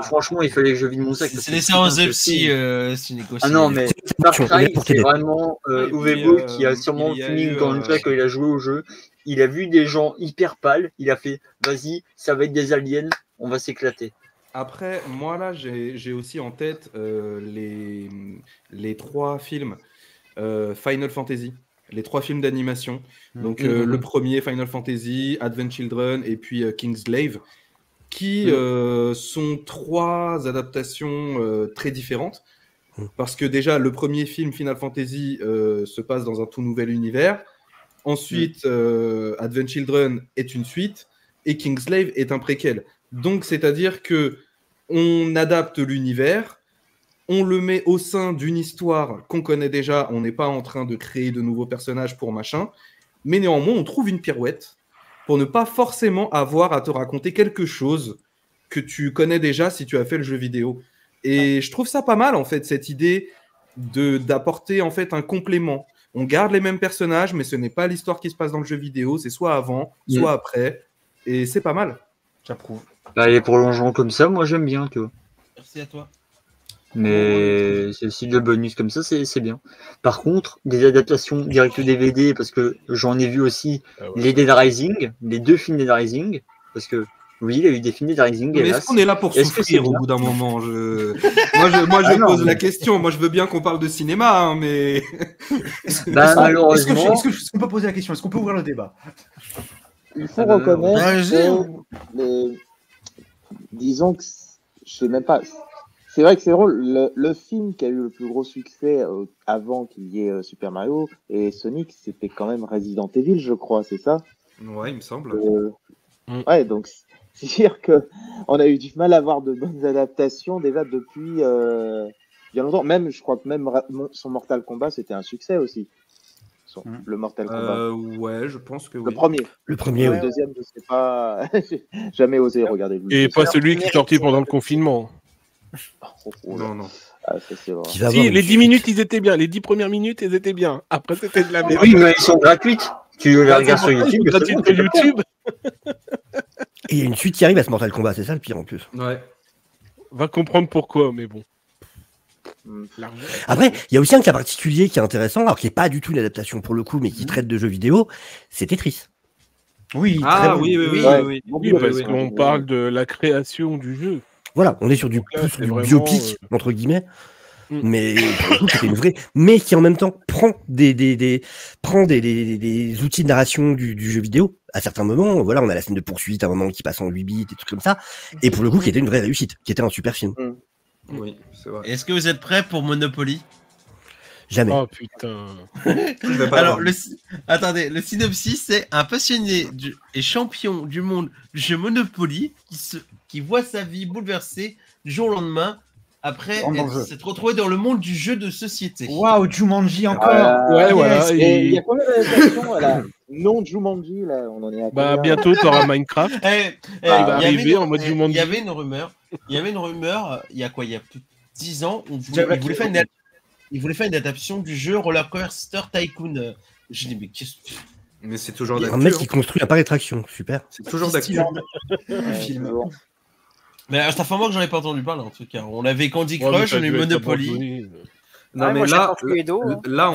Speaker 7: franchement, il fallait que je vide mon sac. parce
Speaker 1: C'est
Speaker 7: que
Speaker 1: les séances
Speaker 7: putain,
Speaker 1: de
Speaker 7: ce
Speaker 1: psy,
Speaker 7: film-
Speaker 1: Cynico.
Speaker 7: Ah non, mais Far
Speaker 3: On est
Speaker 7: Cry,
Speaker 3: pour
Speaker 7: c'est
Speaker 3: t'aider.
Speaker 7: vraiment
Speaker 6: Et
Speaker 7: Uwe
Speaker 6: puis,
Speaker 7: Boll qui a sûrement
Speaker 6: il y a
Speaker 7: fini
Speaker 6: eu,
Speaker 7: dans le jeu quand il a joué au jeu. Il a vu des gens hyper pâles. Il a fait, vas-y, ça va être des aliens, on va s'éclater.
Speaker 6: Après, moi là, j'ai aussi en tête les 3 films Final Fantasy, les 3 films d'animation. Donc le premier Final Fantasy, Advent Children et puis Kingslave, qui sont 3 adaptations très différentes. Parce que déjà, le premier film Final Fantasy se passe dans un tout nouvel univers. Ensuite, Advent Children est une suite et Kingslave est un préquel. Donc, c'est-à-dire que on adapte l'univers, on le met au sein d'une histoire qu'on connaît déjà, on n'est pas en train de créer de nouveaux personnages pour machin, mais néanmoins, on trouve une pirouette pour ne pas forcément avoir à te raconter quelque chose que tu connais déjà si tu as fait le jeu vidéo. Et je trouve ça pas mal, en fait, cette idée d'apporter en fait un complément. On garde les mêmes personnages, mais ce n'est pas l'histoire qui se passe dans le jeu vidéo, c'est soit avant, soit après, et c'est pas mal.
Speaker 2: J'approuve.
Speaker 7: Bah, les prolongements comme ça, moi j'aime bien, tu vois.
Speaker 1: Merci à toi.
Speaker 7: Mais c'est aussi de bonus comme ça, c'est bien. Par contre, des adaptations direct DVD, parce que j'en ai vu aussi les Dead Rising, les 2 films Dead Rising, parce que oui, il y a eu des films Dead Rising.
Speaker 6: Mais est-ce qu'on est là pour
Speaker 7: Est-ce que
Speaker 6: souffrir
Speaker 7: c'est
Speaker 6: au
Speaker 7: bien
Speaker 6: bout d'un moment Moi, je
Speaker 7: non,
Speaker 6: pose
Speaker 7: mais-
Speaker 6: la question. Moi, je veux bien qu'on parle de cinéma, hein, mais...
Speaker 7: Bah, malheureusement,
Speaker 2: Est-ce qu'on peut poser la question? Est-ce qu'on peut ouvrir le débat?
Speaker 9: Il faut
Speaker 6: bah,
Speaker 9: reconnaître
Speaker 1: vas-y.
Speaker 9: que disons que je sais même pas. C'est vrai que c'est drôle. Le film qui a eu le plus gros succès avant qu'il y ait Super Mario et Sonic, c'était quand même Resident Evil, je crois, c'est ça?
Speaker 6: Ouais, il me semble.
Speaker 9: Ouais, donc c'est dire que on a eu du mal à avoir de bonnes adaptations déjà depuis bien longtemps. Même, je crois que même son Mortal Kombat, c'était un succès aussi. Le Mortal Kombat.
Speaker 6: Ouais, je pense que oui.
Speaker 9: Le premier.
Speaker 3: Le premier, oui.
Speaker 9: Le deuxième, je sais pas. J'ai jamais osé regarder. le
Speaker 8: Et
Speaker 9: deuxième.
Speaker 8: pas celui qui est sorti pendant le confinement.
Speaker 6: Non, non.
Speaker 9: Ah, ça, c'est vrai.
Speaker 3: Qui va avoir
Speaker 8: Si,
Speaker 3: une
Speaker 8: les 10
Speaker 3: suite.
Speaker 8: minutes, ils étaient bien. Les 10 premières minutes, ils étaient bien. Après, c'était de la
Speaker 7: mais
Speaker 8: merde.
Speaker 7: oui, mais ils sont gratuites. Tu les regardes sur
Speaker 8: Ils sont
Speaker 7: YouTube.
Speaker 8: gratuits
Speaker 7: c'est bon,
Speaker 8: sur YouTube.
Speaker 3: Et il y a une suite qui arrive à ce Mortal Kombat, c'est ça le pire en plus.
Speaker 6: Ouais.
Speaker 8: Va comprendre pourquoi, mais bon.
Speaker 3: Après, il y a aussi un cas particulier qui est intéressant, alors qui n'est pas du tout une adaptation pour le coup, mais qui traite de jeux vidéo, c'est Tetris.
Speaker 2: Oui,
Speaker 6: Ah
Speaker 2: très bon.
Speaker 6: oui, oui, oui.
Speaker 9: Ouais.
Speaker 6: oui,
Speaker 8: Oui, parce qu'on parle de la création du jeu.
Speaker 3: Voilà, on est sur du,
Speaker 8: Donc là,
Speaker 3: plus
Speaker 8: c'est
Speaker 3: du
Speaker 8: vraiment,
Speaker 3: biopic, entre guillemets,
Speaker 8: Mm.
Speaker 3: mais pour le coup, c'était une vraie, mais qui en même temps prend des outils de narration du jeu vidéo. À certains moments, voilà, on a la scène de poursuite, à un moment qui passe en 8 bits, et trucs comme ça, et pour le coup, qui était une vraie réussite, qui était un super film.
Speaker 6: Oui, c'est vrai.
Speaker 1: Est-ce que vous êtes prêts pour Monopoly?
Speaker 3: Jamais.
Speaker 8: Oh putain.
Speaker 6: Je vais pas
Speaker 1: Alors,
Speaker 6: l'avoir.
Speaker 1: attendez, le synopsis, c'est un passionné et champion du monde du jeu Monopoly qui voit sa vie bouleversée du jour au lendemain après
Speaker 2: Rentre dans le jeu.
Speaker 1: s'être retrouvé dans le monde du jeu de société.
Speaker 2: Waouh, Jumanji encore.
Speaker 8: Ouais, voilà.
Speaker 9: Et il y
Speaker 8: Et...
Speaker 9: a combien d'adaptations à la non Jumanji là? On en est à
Speaker 8: Bah,
Speaker 9: combien
Speaker 8: bientôt, tu auras Minecraft.
Speaker 1: Il
Speaker 8: va arriver en mode Jumanji.
Speaker 1: y avait une rumeur, il y a quoi, il y a plus de 10 ans,
Speaker 2: Jack
Speaker 1: il voulait faire une adaptation du jeu Roller Coaster Tycoon. Je dis, mais qu'est-ce que...
Speaker 6: Mais c'est toujours
Speaker 3: Un
Speaker 6: d'actu.
Speaker 3: mec qui construit un parc d'attraction, super.
Speaker 6: C'est toujours d'actu.
Speaker 2: Un film.
Speaker 9: Bon.
Speaker 1: Mais ça fait un mois que j'en ai pas entendu parler en tout cas. On avait Candy
Speaker 8: Ouais, mais
Speaker 1: Crush,
Speaker 8: ça
Speaker 1: on a eu
Speaker 8: devait être
Speaker 1: Monopoly.
Speaker 8: abandonné.
Speaker 6: Non,
Speaker 4: Ouais,
Speaker 6: mais
Speaker 4: moi,
Speaker 6: là,
Speaker 4: j'attends Cluedo, hein.
Speaker 6: là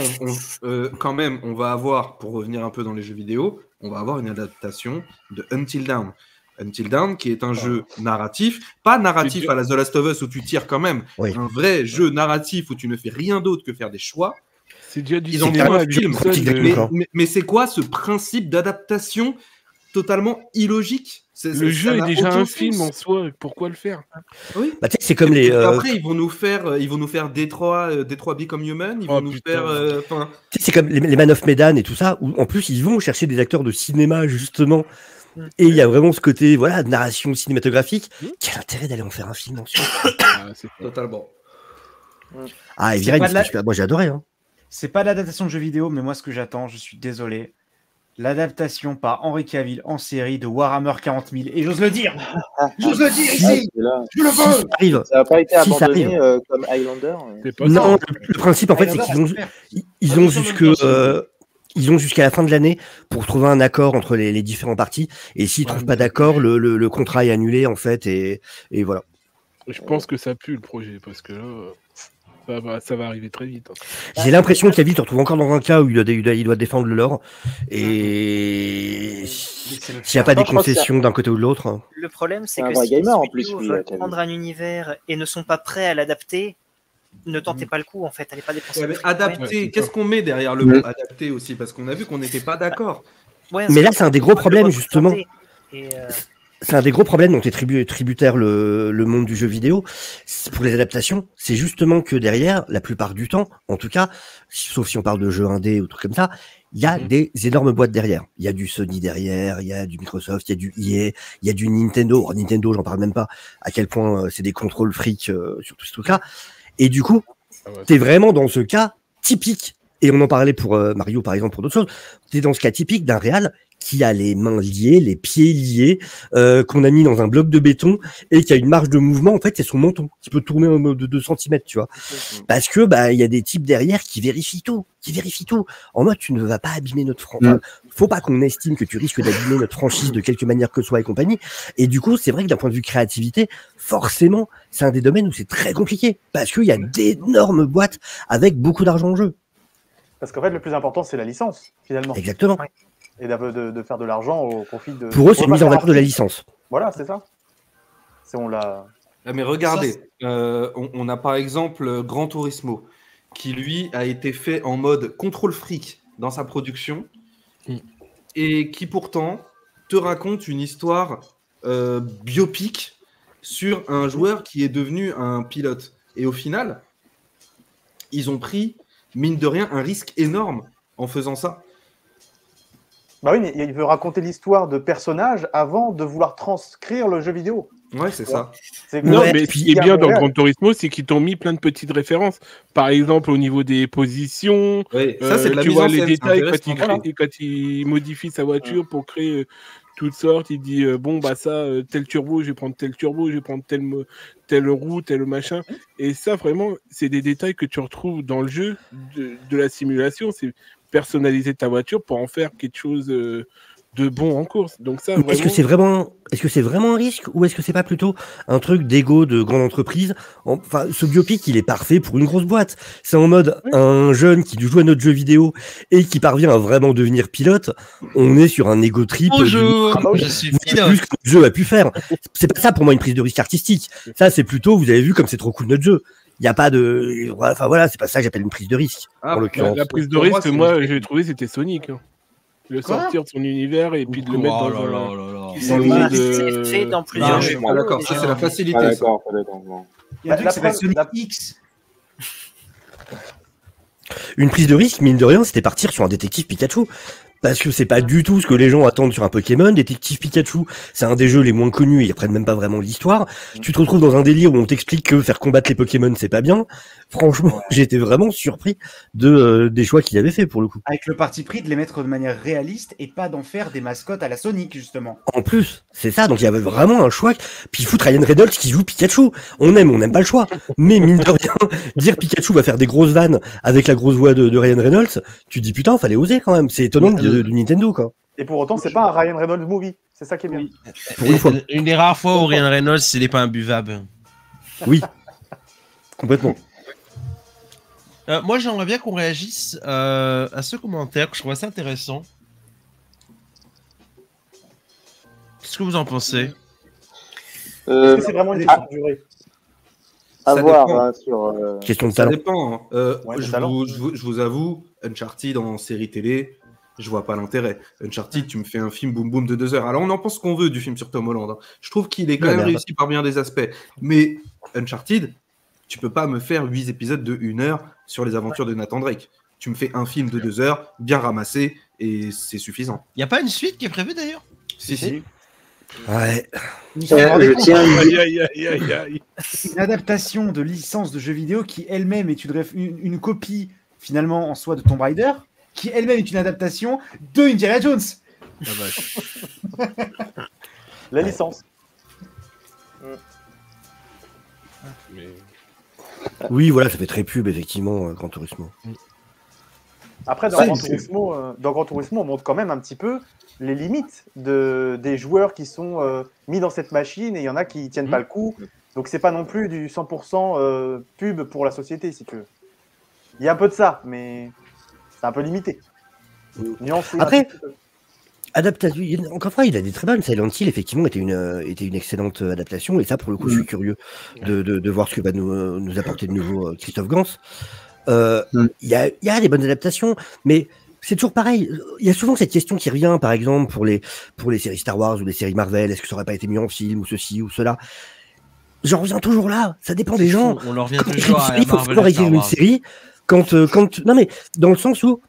Speaker 6: quand même, on va avoir, pour revenir un peu dans les jeux vidéo, on va avoir une adaptation de Until Dawn. Until Dawn, qui est un jeu narratif, pas narratif à la The Last of Us où tu tires quand même,
Speaker 3: Oui.
Speaker 6: un vrai jeu narratif où tu ne fais rien d'autre que faire des choix.
Speaker 8: C'est déjà du
Speaker 6: Ils ont
Speaker 8: cinéma
Speaker 6: fait un
Speaker 8: avec
Speaker 6: film,
Speaker 8: Johnson,
Speaker 6: mais c'est quoi ce principe d'adaptation totalement illogique?
Speaker 8: Le jeu est déjà un film en soi, pourquoi le faire?
Speaker 6: Oui.
Speaker 3: Bah, tu sais, c'est comme les.
Speaker 6: Après, ils vont nous faire Détroit Become Human, ils vont
Speaker 8: Oh,
Speaker 6: nous
Speaker 8: putain.
Speaker 6: faire.
Speaker 3: Tu sais, c'est comme les Man of Medan et tout ça, où en plus ils vont chercher des acteurs de cinéma justement, et il y a vraiment ce côté voilà de narration cinématographique. Quel intérêt d'aller en faire un film ensuite?
Speaker 8: Ah, c'est pas-
Speaker 6: Totalement.
Speaker 3: Ah, et
Speaker 2: C'est
Speaker 3: Viren,
Speaker 2: pas de la-
Speaker 3: c'était super. Moi j'ai adoré. Hein.
Speaker 2: C'est pas l'adaptation de jeux vidéo, mais moi, ce que j'attends, je suis désolé. L'adaptation par Henry Cavill en série de Warhammer 40 000. Et j'ose le dire. J'ose le dire ici.
Speaker 9: C'est là.
Speaker 2: Je le
Speaker 3: Si
Speaker 2: veux.
Speaker 3: ça arrive.
Speaker 9: Ça n'a pas été
Speaker 3: Si, ça
Speaker 9: abandonné
Speaker 3: arrive.
Speaker 9: comme Highlander.
Speaker 8: c'est pas
Speaker 3: Non,
Speaker 8: ça.
Speaker 3: le principe en fait, c'est qu'ils ont, ils ont ils ont jusqu'à la fin de l'année pour trouver un accord entre les différents partis. Et s'ils trouvent pas d'accord, le contrat est annulé en fait. Et voilà.
Speaker 8: Je pense que ça pue le projet parce que là, ça va arriver très vite. Hein.
Speaker 3: J'ai l'impression que Cavill se retrouve encore dans un cas où il doit défendre le lore. Et s'il n'y a pas des
Speaker 9: Je crois que
Speaker 3: concessions d'un côté ou de l'autre.
Speaker 4: Le problème, c'est
Speaker 9: C'est un
Speaker 4: que
Speaker 9: vrai
Speaker 4: si les
Speaker 9: gamer, en
Speaker 4: studios
Speaker 9: plus, lui,
Speaker 4: veulent
Speaker 9: Cavill.
Speaker 4: prendre un univers et ne sont pas prêts à l'adapter, ne tentez pas le coup, en fait. Allez pas dépenser.
Speaker 6: Ouais, mais
Speaker 4: le fric pour rien.
Speaker 6: adapter,
Speaker 8: Ouais,
Speaker 6: qu'est-ce qu'on met derrière le mot adapter aussi? Parce qu'on a vu qu'on n'était pas d'accord.
Speaker 4: Ouais,
Speaker 3: Mais là, c'est un des gros
Speaker 4: le
Speaker 3: problèmes,
Speaker 4: représenter.
Speaker 3: justement.
Speaker 4: Et,
Speaker 3: C'est un des gros problèmes dont est tributaire le monde du jeu vidéo pour les adaptations. C'est justement que derrière, la plupart du temps, en tout cas, sauf si on parle de jeux indés ou trucs comme ça, il y a des énormes boîtes derrière. Il y a du Sony derrière, il y a du Microsoft, il y a du EA, il y a du Nintendo. Alors, Nintendo, j'en parle même pas, à quel point c'est des contrôles fric sur tout ce truc-là. Et du coup, t'es vraiment dans ce cas typique. Et on en parlait pour Mario, par exemple, pour d'autres choses. T'es dans ce cas typique d'un réal qui a les mains liées, les pieds liés, qu'on a mis dans un bloc de béton et qui a une marge de mouvement. En fait, c'est son menton qui peut tourner en mode de 2 cm, tu vois. Parce que il y a des types derrière qui vérifient tout, En mode, tu ne vas pas abîmer notre franchise. Faut pas qu'on estime que tu risques d'abîmer notre franchise de quelque manière que ce soit et compagnie. Et du coup, c'est vrai que d'un point de vue créativité, forcément, c'est un des domaines où c'est très compliqué parce qu'il y a d'énormes boîtes avec beaucoup d'argent en jeu.
Speaker 5: Parce qu'en fait, le plus important, c'est la licence, finalement.
Speaker 3: Exactement.
Speaker 5: Et de faire de l'argent au profit de.
Speaker 3: Pour eux, c'est une mise en valeur de la licence.
Speaker 5: Voilà, c'est ça. On l'a.
Speaker 6: Ah, mais regardez, on a par exemple Gran Turismo, qui lui a été fait en mode contrôle fric dans sa production, et qui pourtant te raconte une histoire biopic sur un joueur qui est devenu un pilote. Et au final, ils ont pris, mine de rien, un risque énorme en faisant ça.
Speaker 5: Bah oui, mais il veut raconter l'histoire de personnages avant de vouloir transcrire le jeu vidéo.
Speaker 6: Ouais, c'est ça.
Speaker 8: Non,
Speaker 3: Ouais,
Speaker 8: mais
Speaker 3: et
Speaker 8: ce qui est bien dans Gran Turismo, c'est qu'ils t'ont mis plein de petites références. Par exemple, au niveau des positions,
Speaker 6: Ouais, ça, c'est de la
Speaker 8: tu
Speaker 6: mise
Speaker 8: vois
Speaker 6: en
Speaker 8: les
Speaker 6: scène,
Speaker 8: détails
Speaker 6: c'est
Speaker 8: quand
Speaker 6: intéressant.
Speaker 8: quand il modifie sa voiture pour créer toutes sortes. Il dit bon bah ça, tel turbo, je vais prendre tel turbo, je vais prendre telle roue, tel machin. Et ça, vraiment, c'est des détails que tu retrouves dans le jeu de la simulation. C'est personnaliser ta voiture pour en faire quelque chose de bon en course. Donc ça,
Speaker 3: Est-ce que c'est vraiment un risque ou est-ce que c'est pas plutôt un truc d'ego de grande entreprise? Enfin, ce biopic, il est parfait pour une grosse boîte. C'est en mode un jeune qui joue à notre jeu vidéo et qui parvient à vraiment devenir pilote. On est sur un ego trip.
Speaker 1: Bonjour, je suis pilote.
Speaker 3: Plus que notre jeu a pu faire. C'est pas ça pour moi une prise de risque artistique. Ça, c'est plutôt, vous avez vu comme c'est trop cool notre jeu. Il n'y a pas de, enfin voilà, c'est pas ça que j'appelle une prise de risque.
Speaker 6: Ah,
Speaker 3: en l'occurrence.
Speaker 8: La prise de
Speaker 6: Pour moi,
Speaker 8: risque,
Speaker 6: c'est
Speaker 8: moi,
Speaker 6: juste-
Speaker 8: j'ai trouvé, c'était Sonic. Hein. Le sortir de son univers et puis de le mettre
Speaker 1: Oh
Speaker 8: dans
Speaker 1: là
Speaker 8: un...
Speaker 1: là là là.
Speaker 4: C'est
Speaker 8: le monde,
Speaker 4: c'est fait dans plusieurs
Speaker 6: Non,
Speaker 4: jeux.
Speaker 6: je suis pas d'accord, ça c'est la facilité.
Speaker 9: Pas
Speaker 6: ça.
Speaker 9: d'accord, pas d'accord. Non.
Speaker 2: Il y a un truc qui s'appelle Sonic
Speaker 5: la-
Speaker 2: X.
Speaker 3: Une prise de risque, mine de rien, c'était partir sur un détective Pikachu. Parce que c'est pas du tout ce que les gens attendent sur un Pokémon. Détective Pikachu, c'est un des jeux les moins connus, ils reprennent même pas vraiment l'histoire. Tu te retrouves dans un délire où on t'explique que faire combattre les Pokémon, c'est pas bien. Franchement, j'étais vraiment surpris des choix qu'il avait fait pour le coup.
Speaker 2: Avec le parti pris de les mettre de manière réaliste et pas d'en faire des mascottes à la Sonic, justement.
Speaker 3: En plus, c'est ça, donc il y avait vraiment un choix. Puis foutre Ryan Reynolds qui joue Pikachu. On n'aime pas le choix. Mais mine de rien, dire Pikachu va faire des grosses vannes avec la grosse voix de Ryan Reynolds, tu te dis putain, fallait oser quand même. C'est étonnant de de Nintendo, quoi.
Speaker 5: Et pour autant, c'est pas un Ryan Reynolds movie. C'est ça qui est bien.
Speaker 3: Pour une fois.
Speaker 1: Une des rares fois où Ryan Reynolds, il n'est pas imbuvable.
Speaker 3: Oui. Complètement.
Speaker 1: Moi, j'aimerais bien qu'on réagisse à ce commentaire que je trouve assez intéressant. Qu'est-ce que vous en pensez?
Speaker 5: Est-ce que c'est vraiment une question de durée?
Speaker 9: À
Speaker 6: Ça
Speaker 9: voir
Speaker 6: dépend.
Speaker 9: hein, sur.
Speaker 3: Question de
Speaker 6: Ça
Speaker 3: talent.
Speaker 6: dépend. Hein.
Speaker 5: Ouais, de
Speaker 6: je,
Speaker 5: talent.
Speaker 6: je vous avoue, Uncharted en série télé, je vois pas l'intérêt. Uncharted, tu me fais un film boum boum de 2 heures. Alors on en pense qu'on veut du film sur Tom Holland. Hein. Je trouve qu'il est quand
Speaker 3: Ouais,
Speaker 6: même
Speaker 3: merde.
Speaker 6: réussi par bien des aspects. Mais Uncharted, tu peux pas me faire 8 épisodes de 1 heure sur les aventures de Nathan Drake. Tu me fais un film de 2 heures, bien ramassé, et c'est suffisant.
Speaker 1: Il n'y a pas une suite qui est prévue d'ailleurs?
Speaker 6: Si.
Speaker 3: Ouais.
Speaker 7: Je tiens à
Speaker 8: Aïe, aïe, aïe, aïe, aïe.
Speaker 2: Une adaptation de licence de jeux vidéo qui elle-même est une copie finalement en soi de Tomb Raider, qui elle-même est une adaptation de Indiana Jones.
Speaker 1: Ah, vache.
Speaker 5: La licence.
Speaker 8: Mais-
Speaker 3: Oui, voilà, ça fait très pub, effectivement, Gran Turismo.
Speaker 5: Après, dans Gran Turismo, on montre quand même un petit peu les limites des joueurs qui sont mis dans cette machine, et il y en a qui tiennent pas le coup. Donc c'est pas non plus du 100% pub pour la société, si tu veux. Il y a un peu de ça, mais c'est un peu limité. Nuancé.
Speaker 3: Après,
Speaker 5: un petit peu.
Speaker 3: Adaptation, encore une fois, il a des très bonnes. Silent Hill, effectivement, était une excellente adaptation. Et ça, pour le coup, je suis curieux de voir ce que va nous apporter de nouveau Christophe Gans. Il y a des bonnes adaptations, mais c'est toujours pareil. Il y a souvent cette question qui revient, par exemple, pour les séries Star Wars ou les séries Marvel. Est-ce que ça aurait pas été mieux en film ou ceci ou cela? J'en reviens toujours là. Ça dépend des gens.
Speaker 1: On leur revient
Speaker 3: Quand
Speaker 1: toujours à
Speaker 3: il faut
Speaker 1: Marvel
Speaker 3: pouvoir
Speaker 1: et Star
Speaker 3: écrire une
Speaker 1: Wars.
Speaker 3: série non mais dans le sens où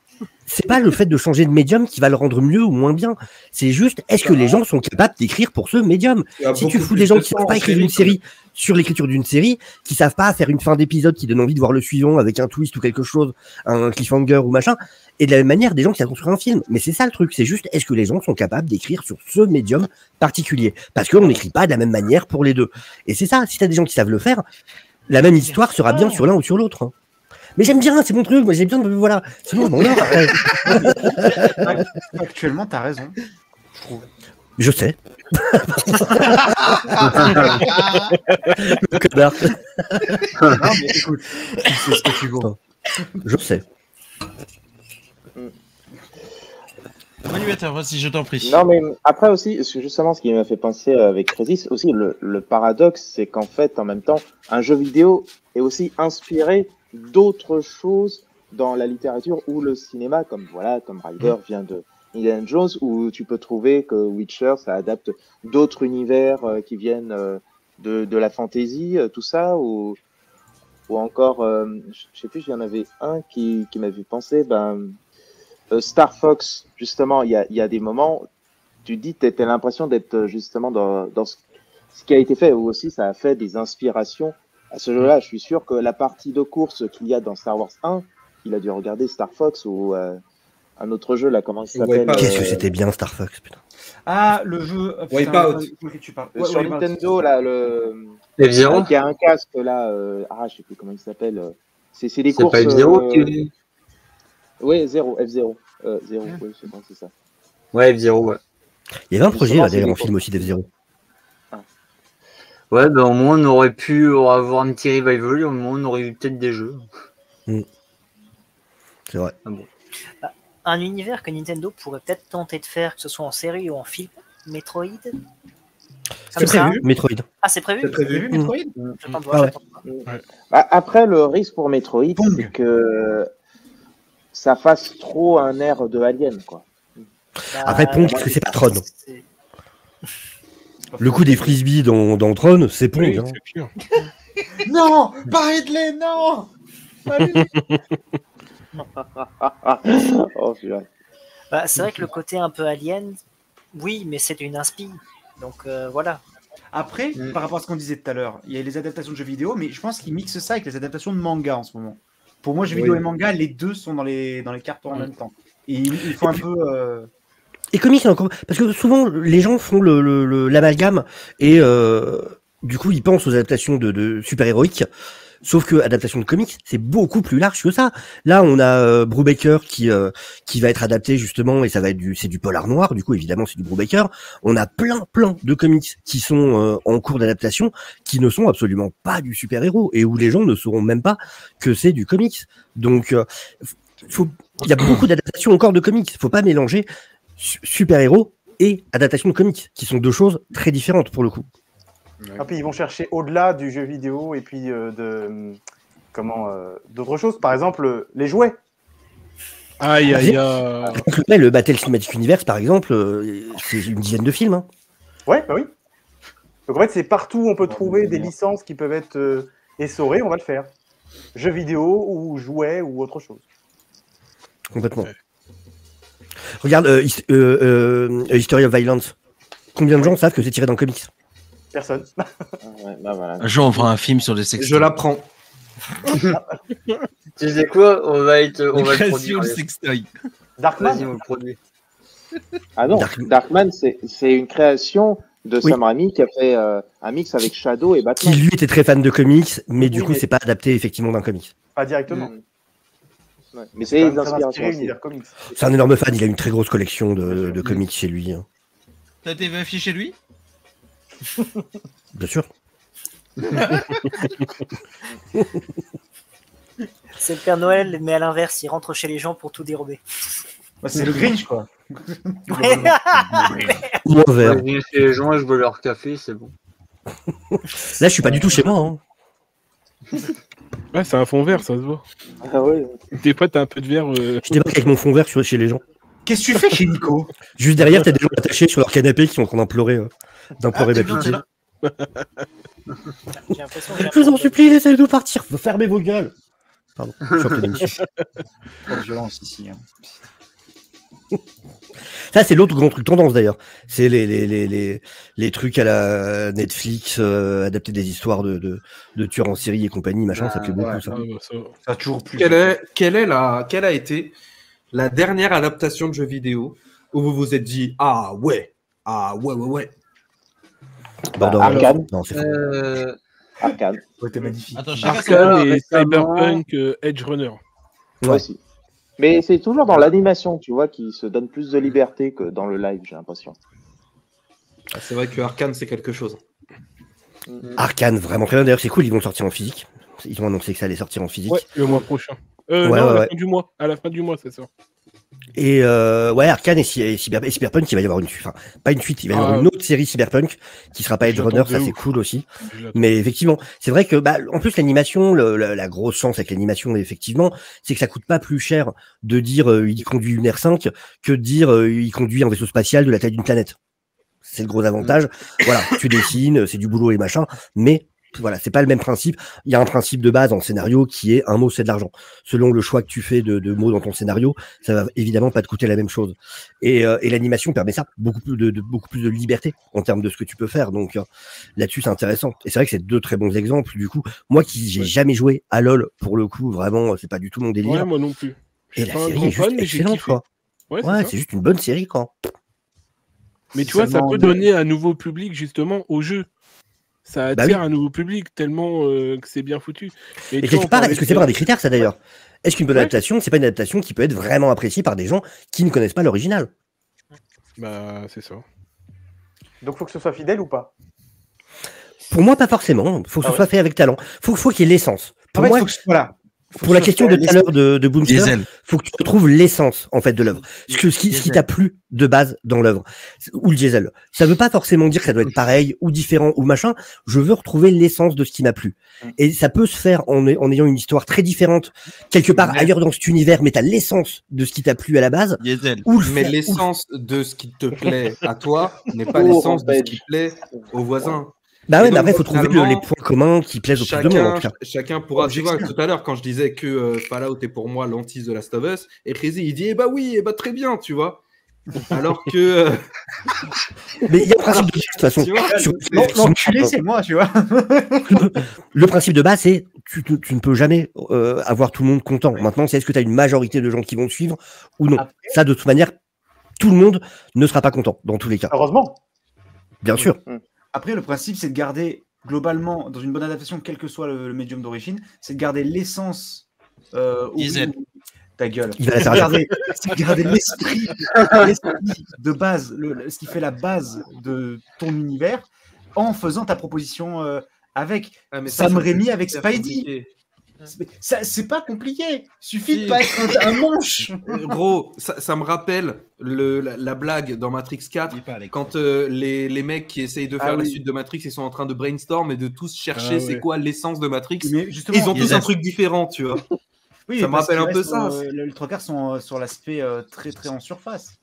Speaker 3: c'est pas le fait de changer de médium qui va le rendre mieux ou moins bien. C'est juste, est-ce que les gens sont capables d'écrire pour ce médium? Si tu fous des gens qui savent pas écrire une série sur l'écriture d'une série, qui savent pas faire une fin d'épisode qui donne envie de voir le suivant avec un twist ou quelque chose, un cliffhanger ou machin, et de la même manière des gens qui savent construire un film. Mais c'est ça le truc, c'est juste, est-ce que les gens sont capables d'écrire sur ce médium particulier? Parce qu'on n'écrit pas de la même manière pour les deux. Et c'est ça, si t'as des gens qui savent le faire, la même histoire sera bien sur l'un ou sur l'autre. Mais j'aime bien, c'est mon truc, moi j'ai bien de... Voilà. Sinon, je m'endors après.
Speaker 2: Actuellement, t'as raison. Je trouve.
Speaker 3: Je sais. Le connard.
Speaker 2: Non, mais écoute, tu sais ce que tu vaux.
Speaker 3: Je sais.
Speaker 1: Manuel, vas-y, je t'en prie.
Speaker 9: Non, mais après aussi, justement, ce qui m'a fait penser avec Crisis, aussi, le paradoxe, c'est qu'en fait, en même temps, un jeu vidéo est aussi inspiré d'autres choses dans la littérature ou le cinéma, comme Tomb Raider vient de Indiana Jones, où tu peux trouver que Witcher, ça adapte d'autres univers qui viennent de la fantasy, tout ça, ou encore, je sais plus, il y en avait un qui m'avait pensé, Star Fox, justement, il y a des moments, tu dis, tu as l'impression d'être justement dans ce qui a été fait, ou aussi ça a fait des inspirations à ce jeu-là. Je suis sûr que la partie de course qu'il y a dans Star Wars 1, il a dû regarder Star Fox ou un autre jeu, là, comment il s'appelle
Speaker 3: Qu'est-ce que c'était bien Star Fox, putain.
Speaker 2: Ah, le jeu.
Speaker 6: Wipeout.
Speaker 2: Tu parles.
Speaker 9: sur
Speaker 2: Wipeout.
Speaker 9: Nintendo, là,
Speaker 7: F-Zero.
Speaker 9: qui a un casque, là, je sais plus comment il s'appelle. C'est des
Speaker 7: C'est
Speaker 9: courses.
Speaker 7: pas F-Zero qui...
Speaker 9: Oui, F-Zero. Zero, oui, c'est bon, c'est ça.
Speaker 7: Ouais, F-Zero, ouais.
Speaker 3: Il y avait un projet
Speaker 9: Justement,
Speaker 3: là, d'ailleurs
Speaker 9: c'est
Speaker 3: en film aussi d'F-Zero.
Speaker 7: Ouais, ben au moins on aurait pu avoir un petit revival, et au moins on aurait eu peut-être des jeux.
Speaker 3: C'est vrai.
Speaker 4: Un univers que Nintendo pourrait peut-être tenter de faire, que ce soit en série ou en film, Metroid.
Speaker 3: C'est prévu, Metroid.
Speaker 4: Ah, c'est prévu?
Speaker 6: C'est prévu.
Speaker 2: Vu Metroid
Speaker 4: J'attends de voir,
Speaker 3: Ah ouais.
Speaker 4: j'attends de voir.
Speaker 9: Après, le risque pour Metroid,
Speaker 2: Pong.
Speaker 9: c'est que ça fasse trop un air de Alien, quoi.
Speaker 3: Après, Pong, parce que c'est pas Tron.
Speaker 4: c'est-
Speaker 3: Le coup des frisbees dans Tron, c'est Pong.
Speaker 8: Oui,
Speaker 3: Hein.
Speaker 8: c'est sûr.
Speaker 2: Non, pas Ridley, non.
Speaker 9: Oh, putain.
Speaker 4: C'est vrai que le côté un peu alien, oui, mais c'est une inspi. Donc voilà.
Speaker 2: Après, par rapport à ce qu'on disait tout à l'heure, il y a les adaptations de jeux vidéo, mais je pense qu'ils mixent ça avec les adaptations de manga en ce moment. Pour moi, jeux vidéo et manga, les deux sont dans les cartons en même temps. Et il faut un peu.
Speaker 3: Et comics, c'est encore... parce que souvent les gens font l'amalgame et du coup ils pensent aux adaptations de super-héroïques, Sauf que adaptation de comics, c'est beaucoup plus large que ça. Là, on a Brubaker qui va être adapté justement, et ça va être c'est du polar noir. Du coup, évidemment, c'est du Brubaker. On a plein de comics qui sont en cours d'adaptation, qui ne sont absolument pas du super-héros et où les gens ne sauront même pas que c'est du comics. Donc, il y a beaucoup d'adaptations encore de comics. Faut pas mélanger super-héros et adaptation de comics, qui sont deux choses très différentes pour le coup.
Speaker 5: Et puis ils vont chercher au-delà du jeu vidéo et puis d'autres choses. Par exemple, les jouets.
Speaker 8: Aïe.
Speaker 3: Le Battle Cinematic Universe, par exemple, c'est une dizaine de films. Hein.
Speaker 5: Ouais, bah oui. Donc en fait, c'est partout où on peut trouver des licences qui peuvent être essorées, on va le faire. Jeux vidéo ou jouets ou autre chose.
Speaker 3: Complètement. Regarde, History of Violence. Combien de gens savent que c'est tiré d'un comics?
Speaker 5: Personne.
Speaker 9: Ouais, bah voilà.
Speaker 10: Un jour, on fera un film sur les sextoys.
Speaker 6: Je l'apprends.
Speaker 7: Tu sais quoi? On va le
Speaker 10: Création
Speaker 7: produire.
Speaker 10: de sextoy.
Speaker 5: Darkman.
Speaker 7: Vas-y, on le produit.
Speaker 9: Ah non, Darkman, c'est une création de
Speaker 3: Oui.
Speaker 9: Sam Raimi qui a fait un mix avec Shadow et
Speaker 3: Qui
Speaker 9: Batman.
Speaker 3: lui était très fan de comics, mais du
Speaker 5: Oui,
Speaker 3: coup,
Speaker 5: mais-
Speaker 3: c'est pas adapté effectivement d'un comics.
Speaker 5: Pas directement.
Speaker 9: Ouais. Mais
Speaker 5: C'est
Speaker 9: c'est
Speaker 5: quand
Speaker 9: des
Speaker 5: même très
Speaker 9: inspirations
Speaker 5: inspiré
Speaker 9: aussi.
Speaker 5: univers comics.
Speaker 3: C'est un énorme fan, il a une très grosse collection de comics chez lui. Hein.
Speaker 1: T'as été vérifié chez lui?
Speaker 3: Bien sûr.
Speaker 4: C'est le Père Noël, mais à l'inverse, il rentre chez les gens pour tout dérober.
Speaker 2: Bah, c'est le Grinch, quoi.
Speaker 3: Moins vert.
Speaker 7: Je viens chez les gens et je veux leur café, c'est bon.
Speaker 3: Là, je suis pas du tout chez moi. Hein.
Speaker 8: Ouais, c'est un fond vert, ça se voit.
Speaker 9: Ah ouais.
Speaker 8: Des fois, t'as un peu de vert.
Speaker 3: Je débarque avec mon fond vert chez les gens.
Speaker 2: Qu'est-ce que tu fais chez Nico?
Speaker 3: Juste derrière, t'as des gens attachés sur leur canapé qui sont en train d'implorer ma
Speaker 1: t'es
Speaker 3: pitié.
Speaker 1: là.
Speaker 4: J'ai l'impression que j'ai un
Speaker 3: Je vous en
Speaker 4: problème.
Speaker 3: supplie, laissez-nous partir. Fermez vos gueules. Pardon, je suis en pleine émission.
Speaker 2: Pas de violence ici. Hein.
Speaker 3: Ça, c'est l'autre grand truc tendance d'ailleurs. C'est les trucs à la Netflix, adapter des histoires de tueurs en série et compagnie, machin, ça plaît beaucoup
Speaker 2: ouais.
Speaker 3: ça.
Speaker 8: Ah, bah, ça...
Speaker 2: Ça a toujours plus.
Speaker 6: Quelle a été la dernière adaptation de jeu vidéo où vous vous êtes dit ah ouais.
Speaker 3: Borderlands.
Speaker 9: Arcane.
Speaker 3: Non, c'est faux.
Speaker 9: Arcane.
Speaker 2: Ouais, t'es magnifique.
Speaker 1: Attends, chacun
Speaker 8: Arcane et
Speaker 7: récemment-
Speaker 8: Cyberpunk Edge Runner.
Speaker 3: Ouais.
Speaker 9: Aussi. Mais c'est toujours dans l'animation, tu vois, qui se donne plus de liberté que dans le live, j'ai l'impression.
Speaker 6: Ah, c'est vrai que Arcane c'est quelque chose.
Speaker 3: Arcane, vraiment très bien. D'ailleurs, c'est cool, ils vont sortir en physique. Ils ont annoncé que ça allait sortir en physique.
Speaker 8: Ouais, le mois prochain.
Speaker 3: Ouais,
Speaker 8: non, à la
Speaker 3: ouais.
Speaker 8: fin du mois. À la fin du mois, c'est ça.
Speaker 3: Et ouais, Arcane et Cyberpunk, il va y avoir une suite. Enfin, pas une suite, il va y avoir une autre série Cyberpunk qui sera pas Edge Runner, ça c'est cool aussi. Mais effectivement, c'est vrai que en plus l'animation, la grosse chance avec l'animation, effectivement, c'est que ça coûte pas plus cher de dire il conduit une R5 que de dire il conduit un vaisseau spatial de la taille d'une planète. C'est le gros avantage. Voilà, tu dessines, c'est du boulot et machin, mais voilà, c'est pas le même principe. Il y a un principe de base en scénario qui est un mot, c'est de l'argent. Selon le choix que tu fais de mots dans ton scénario, ça va évidemment pas te coûter la même chose. Et l'animation permet ça, beaucoup plus de liberté en termes de ce que tu peux faire. Donc là-dessus, c'est intéressant. Et c'est vrai que c'est deux très bons exemples. Du coup, moi qui j'ai jamais joué à LoL, pour le coup, vraiment, c'est pas du tout mon délire.
Speaker 8: Ouais, moi non plus.
Speaker 3: Et
Speaker 8: Je suis
Speaker 3: la
Speaker 8: pas un
Speaker 3: série
Speaker 8: grand
Speaker 3: est juste
Speaker 8: fan, mais j'ai
Speaker 3: excellente,
Speaker 8: kiffé.
Speaker 3: quoi.
Speaker 8: Ouais,
Speaker 3: Ouais,
Speaker 8: c'est
Speaker 3: c'est juste une bonne série, quoi.
Speaker 8: Mais tu vois, ça peut donner un nouveau public justement au jeu. Ça attire un nouveau public tellement que c'est bien foutu.
Speaker 3: Et quelque part, est-ce que c'est pas un des critères, ça d'ailleurs? Est-ce qu'une bonne adaptation, c'est pas une adaptation qui peut être vraiment appréciée par des gens qui ne connaissent pas l'original?
Speaker 8: Bah, c'est ça.
Speaker 5: Donc, faut que ce soit fidèle ou pas?
Speaker 3: Pour moi, pas forcément. Faut que ce soit fait avec talent. Faut qu'il y ait l'essence. Pour moi,
Speaker 2: voilà.
Speaker 3: Pour la question de tout à l'heure de Boomster,
Speaker 10: Diesel.
Speaker 3: faut que tu retrouves l'essence en fait de l'œuvre. Ce qui t'a plu de base dans l'œuvre. Ou le diesel. Ça veut pas forcément dire que ça doit être pareil ou différent ou machin. Je veux retrouver l'essence de ce qui m'a plu. Et ça peut se faire en ayant une histoire très différente quelque part ailleurs dans cet univers, mais t'as l'essence de ce qui t'a plu à la base.
Speaker 10: Diesel.
Speaker 6: Mais l'essence de ce qui te plaît à toi n'est pas l'essence de ce qui plaît aux voisins.
Speaker 3: Bah ouais,
Speaker 6: Et
Speaker 3: mais
Speaker 6: donc,
Speaker 3: après, il faut trouver
Speaker 6: finalement,
Speaker 3: les points communs qui plaisent au plus de monde, en tout cas.
Speaker 6: Chacun pourra. Tu vois, tout à l'heure, quand je disais que Fallout est pour moi l'antise de Last of Us, et Crazy, il dit eh bah oui, eh bah très bien, tu vois. Alors que.
Speaker 3: Mais il y a un principe de toute façon.
Speaker 2: L'enculé, c'est moi, tu vois.
Speaker 3: Le principe de base, c'est tu ne peux jamais avoir tout le monde content. Maintenant, c'est est-ce que tu as une majorité de gens qui vont te suivre ou non. Ça, de toute manière, tout le monde ne sera pas content dans tous les cas.
Speaker 5: Heureusement.
Speaker 3: Bien sûr.
Speaker 2: Après, le principe, c'est de garder globalement, dans une bonne adaptation, quel que soit le médium d'origine, c'est de garder l'essence.
Speaker 1: Diesel.
Speaker 2: Ta gueule.
Speaker 3: Il va la faire
Speaker 2: C'est garder l'esprit de base, ce qui fait la base de ton univers, en faisant ta proposition avec Sam Raimi, avec Spidey. C'est pas compliqué. Suffit de pas être un manche.
Speaker 6: Gros, ça me rappelle la blague dans Matrix 4 quand les mecs qui essayent de faire la suite de Matrix, ils sont en train de brainstorm et de tous chercher c'est quoi l'essence de Matrix. Mais justement, ils ont tous un truc différent, tu vois.
Speaker 2: Oui,
Speaker 6: ça me rappelle un peu ça.
Speaker 2: Les trois quarts sont sur l'aspect très très en surface.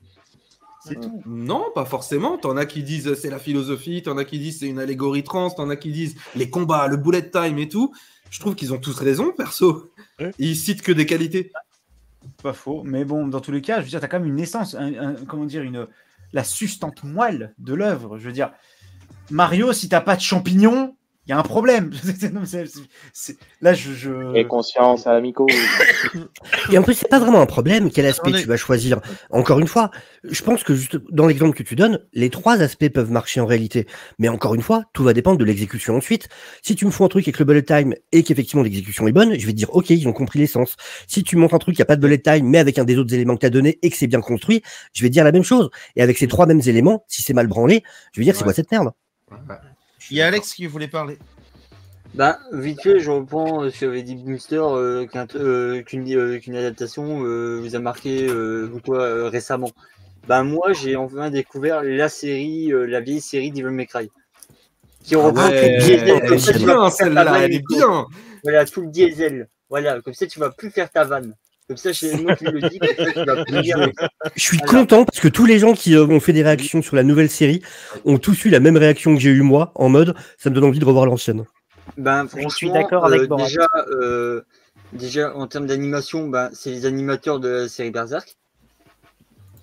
Speaker 2: C'est tout.
Speaker 6: Non, pas forcément. T'en as qui disent c'est la philosophie, t'en as qui disent c'est une allégorie trans, t'en as qui disent les combats, le bullet time et tout. Je trouve qu'ils ont tous raison, perso. Ils citent que des qualités.
Speaker 2: Pas faux, mais bon, dans tous les cas, je veux dire, t'as quand même une essence, comment dire, la sustante moelle de l'œuvre. Je veux dire, Mario, si t'as pas de champignons, il y a un problème. Là,
Speaker 9: Et conscience à l'amico.
Speaker 3: Et en plus, c'est pas vraiment un problème. Quel aspect tu vas choisir? Encore une fois, je pense que juste dans l'exemple que tu donnes, les trois aspects peuvent marcher en réalité. Mais encore une fois, tout va dépendre de l'exécution ensuite. Si tu me fous un truc avec le bullet time et qu'effectivement l'exécution est bonne, je vais te dire, ok, ils ont compris l'essence. Si tu montres un truc qui a pas de bullet time, mais avec un des autres éléments que tu as donné et que c'est bien construit, je vais te dire la même chose. Et avec ces trois mêmes éléments, si c'est mal branlé, je vais dire, c'est quoi cette merde?
Speaker 1: Il y a Alex qui voulait parler.
Speaker 7: Bah, vite fait, je reprends ce qu'avait dit Booster, qu'une adaptation vous a marqué récemment. Bah, moi, j'ai enfin découvert la vieille série Devil May Cry. Qui reprend tout le diesel. Comme ça, tu vas plus faire ta vanne,
Speaker 6: elle est bien.
Speaker 7: Voilà, tout le diesel. Voilà, comme ça, tu vas plus faire ta vanne. Comme ça, chez moi, tu le dis, comme ça, tu vas plus dire.
Speaker 3: Je suis content parce que tous les gens qui ont fait des réactions sur la nouvelle série ont tous eu la même réaction que j'ai eu moi, en mode ça me donne envie de revoir l'ancienne.
Speaker 7: Ben, franchement,
Speaker 4: je suis d'accord avec Borat.
Speaker 7: Déjà, en termes d'animation, ben, c'est les animateurs de la série Berserk.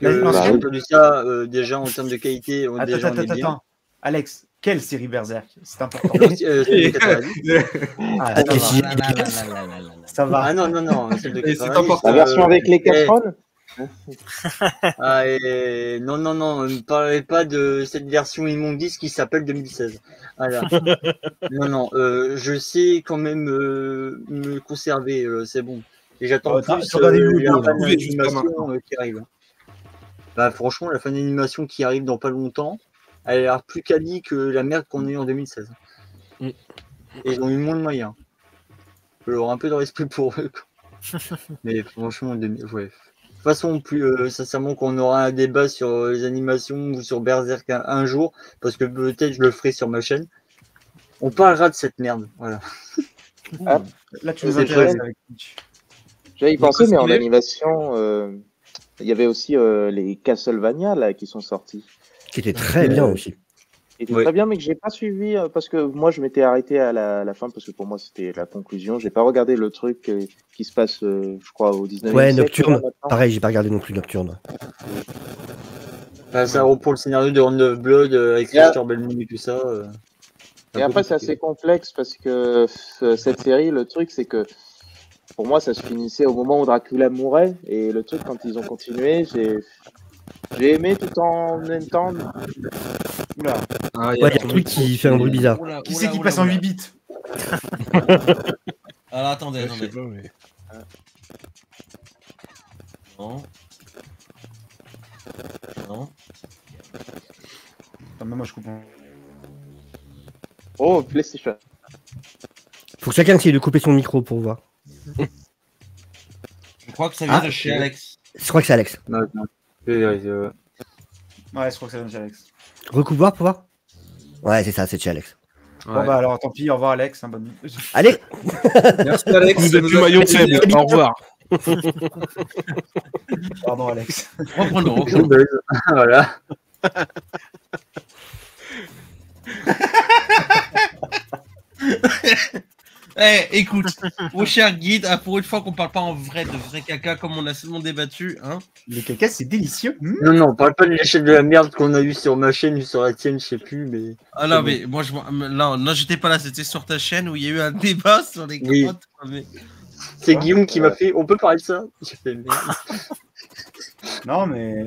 Speaker 2: Bah,
Speaker 7: j'ai entendu ça déjà en termes de qualité.
Speaker 2: Attends. Alex, quelle série Berserk? C'est important. Ça va.
Speaker 7: Ah non, celle de
Speaker 9: 90. La version avec les casseroles.
Speaker 7: Non, ne parlez pas de cette version immondice qui s'appelle 2016. Voilà. Non, je sais quand même me conserver, c'est bon. Et j'attends plus la fin d'animation qui arrive. Bah, franchement, la fin d'animation qui arrive dans pas longtemps, elle a l'air plus quali que la merde qu'on a eu en 2016. Et ils ont eu moins de moyens. Je leur ai un peu de respect pour eux. Mais franchement, ouais. De toute façon, plus sincèrement, qu'on aura un débat sur les animations ou sur Berserk un jour, parce que peut-être je le ferai sur ma chaîne, on parlera de cette merde. Voilà.
Speaker 2: Ah, là, tu nous intéresses avec Twitch.
Speaker 9: J'avais y pensé, mais en animation, il y avait aussi les Castlevania là, qui sont sortis.
Speaker 3: Qui étaient très bien aussi.
Speaker 9: Très bien, mais que j'ai pas suivi parce que moi je m'étais arrêté à la fin parce que pour moi c'était la conclusion. J'ai pas regardé le truc qui se passe, je crois, au 19e
Speaker 3: ouais,
Speaker 9: siècle.
Speaker 3: Nocturne. Pareil, j'ai pas regardé non plus Nocturne.
Speaker 7: Ça reprend le scénario de Round of Blood avec Christopher Belmont et tout ça.
Speaker 9: Et après, c'est assez complexe parce que cette série, le truc, c'est que pour moi, ça se finissait au moment où Dracula mourait. Et le truc, quand ils ont continué, j'ai aimé tout en même temps.
Speaker 3: Oula. Il y a un truc qui fait un bruit bizarre.
Speaker 2: Qui c'est qui passe en 8 bits?
Speaker 1: Alors attendez.
Speaker 8: Pas, mais...
Speaker 1: Non.
Speaker 2: Attends, moi je coupe.
Speaker 9: Oh, PlayStation.
Speaker 3: Faut que chacun essaye de couper son micro pour voir.
Speaker 1: Je crois que ça vient de chez Alex.
Speaker 3: Je crois que c'est Alex.
Speaker 7: Non.
Speaker 2: Ouais, je crois que ça vient de chez Alex.
Speaker 3: Recoupe voir pour voir. Ouais, c'est ça, c'est chez Alex.
Speaker 2: Ouais. Bon bah alors tant pis, au revoir Alex. Bonne...
Speaker 3: Allez.
Speaker 6: Merci Alex.
Speaker 8: Vous êtes plus maillon faible. Au revoir.
Speaker 2: Pardon Alex.
Speaker 1: Reprenons.
Speaker 7: Voilà.
Speaker 1: Écoute, mon cher guide, pour une fois qu'on parle pas en vrai de vrai caca comme on a seulement débattu, hein.
Speaker 2: Le caca c'est délicieux.
Speaker 7: Non, on parle pas de l'échelle de la merde qu'on a eu sur ma chaîne ou sur la tienne, je sais plus, mais.
Speaker 1: Ah non, mais moi non, j'étais pas là, c'était sur ta chaîne où il y a eu un débat sur les carottes. Mais...
Speaker 7: C'est Guillaume qui m'a fait. On peut parler de ça? J'ai fait merde.
Speaker 2: Non mais.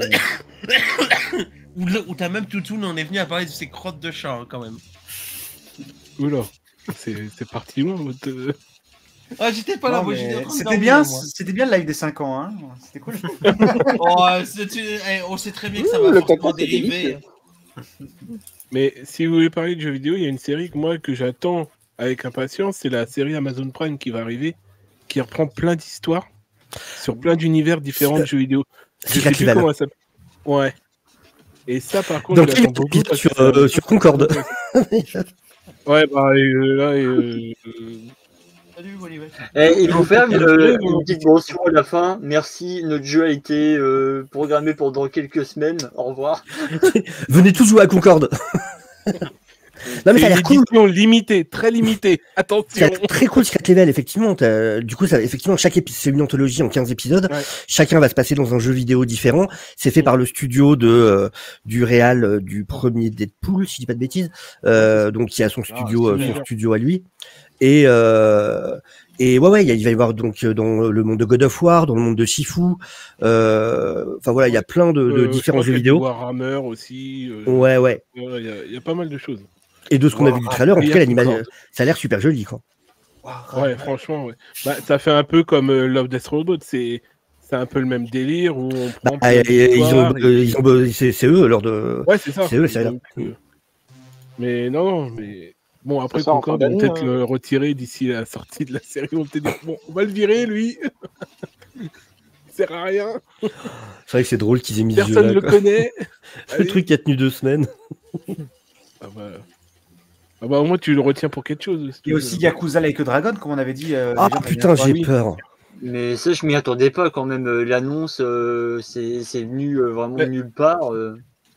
Speaker 1: Où t'as même Toutoun, on est venu à parler de ces crottes de chat hein, quand même.
Speaker 8: Oula, c'est parti loin. Votre...
Speaker 1: Ah, j'étais pas là,
Speaker 2: Non,
Speaker 1: moi,
Speaker 2: mais
Speaker 1: j'étais en train de
Speaker 2: c'était
Speaker 1: dormir,
Speaker 2: bien,
Speaker 1: moi.
Speaker 2: c'était bien le live des 5 ans, hein. C'était cool.
Speaker 1: On sait très bien que ça va
Speaker 9: Le
Speaker 1: forcément
Speaker 9: caca, c'est
Speaker 1: dériver.
Speaker 9: délicieux.
Speaker 8: Mais si vous voulez parler de jeux vidéo, il y a une série que j'attends avec impatience, c'est la série Amazon Prime qui va arriver, qui reprend plein d'histoires sur plein d'univers différents de jeux vidéo. Je sais plus comment ça s'appelle. Ouais. Et ça, par contre,
Speaker 3: Donc,
Speaker 8: je l'attends beaucoup. Parce
Speaker 3: sur,
Speaker 8: que
Speaker 3: sur Concorde.
Speaker 8: Ouais, bah là,
Speaker 1: Salut, Olivier.
Speaker 7: Il faut faire une petite mention à la fin. Merci, notre jeu a été programmé pour dans quelques semaines. Au revoir.
Speaker 3: Venez tous jouer à Concorde. Non, mais ça a
Speaker 8: c'est une
Speaker 3: l'air cool.
Speaker 8: édition limitée, très limitée.
Speaker 3: Ça a
Speaker 8: Attention.
Speaker 3: l'air très cool Secret Level, effectivement. Du coup, effectivement, chaque épisode, c'est une anthologie en 15 épisodes.
Speaker 8: Ouais.
Speaker 3: Chacun va se passer dans un jeu vidéo différent. C'est fait par le studio du réal du premier Deadpool, si je dis pas de bêtises. Donc, qui a son studio à lui. Et ouais, il va y avoir donc dans le monde de God of War, dans le monde de Shifu. Enfin voilà, il y a plein de différents jeux vidéo.
Speaker 8: Warhammer aussi.
Speaker 3: Ouais.
Speaker 8: Il y a pas mal de choses.
Speaker 3: Et de ce qu'on a vu du trailer, en tout cas, l'animation,
Speaker 8: Concorde.
Speaker 3: ça a l'air super joli, quoi.
Speaker 8: Ouais, franchement, ouais. Bah, ça fait un peu comme Love Death Robot. C'est un peu le même délire où on prend.
Speaker 3: C'est eux lors de.
Speaker 8: Ouais, c'est ça.
Speaker 3: C'est eux, c'est là.
Speaker 8: Donc, mais non, mais bon, après
Speaker 9: Ça, en
Speaker 8: Concorde,
Speaker 9: fin
Speaker 8: on va
Speaker 9: d'année,
Speaker 8: peut-être le retirer d'ici la sortie de la série. On va peut-être dire, bon, on va le virer, lui. Il sert à rien.
Speaker 3: C'est vrai que c'est drôle qu'ils aient mis ce
Speaker 8: Personne
Speaker 3: jeu-là,
Speaker 8: le
Speaker 3: quoi.
Speaker 8: connaît.
Speaker 3: Le
Speaker 8: Allez.
Speaker 3: truc qui a tenu 2 semaines.
Speaker 8: Ah bah au moins tu le retiens pour quelque chose.
Speaker 2: Il y a aussi Yakuza Like a Dragon, comme on avait dit.
Speaker 3: Ah
Speaker 2: déjà,
Speaker 3: putain, j'ai
Speaker 8: oui.
Speaker 3: peur.
Speaker 7: Mais ça, je m'y attendais pas quand même. L'annonce, c'est venu vraiment
Speaker 8: Ouais.
Speaker 7: nulle part.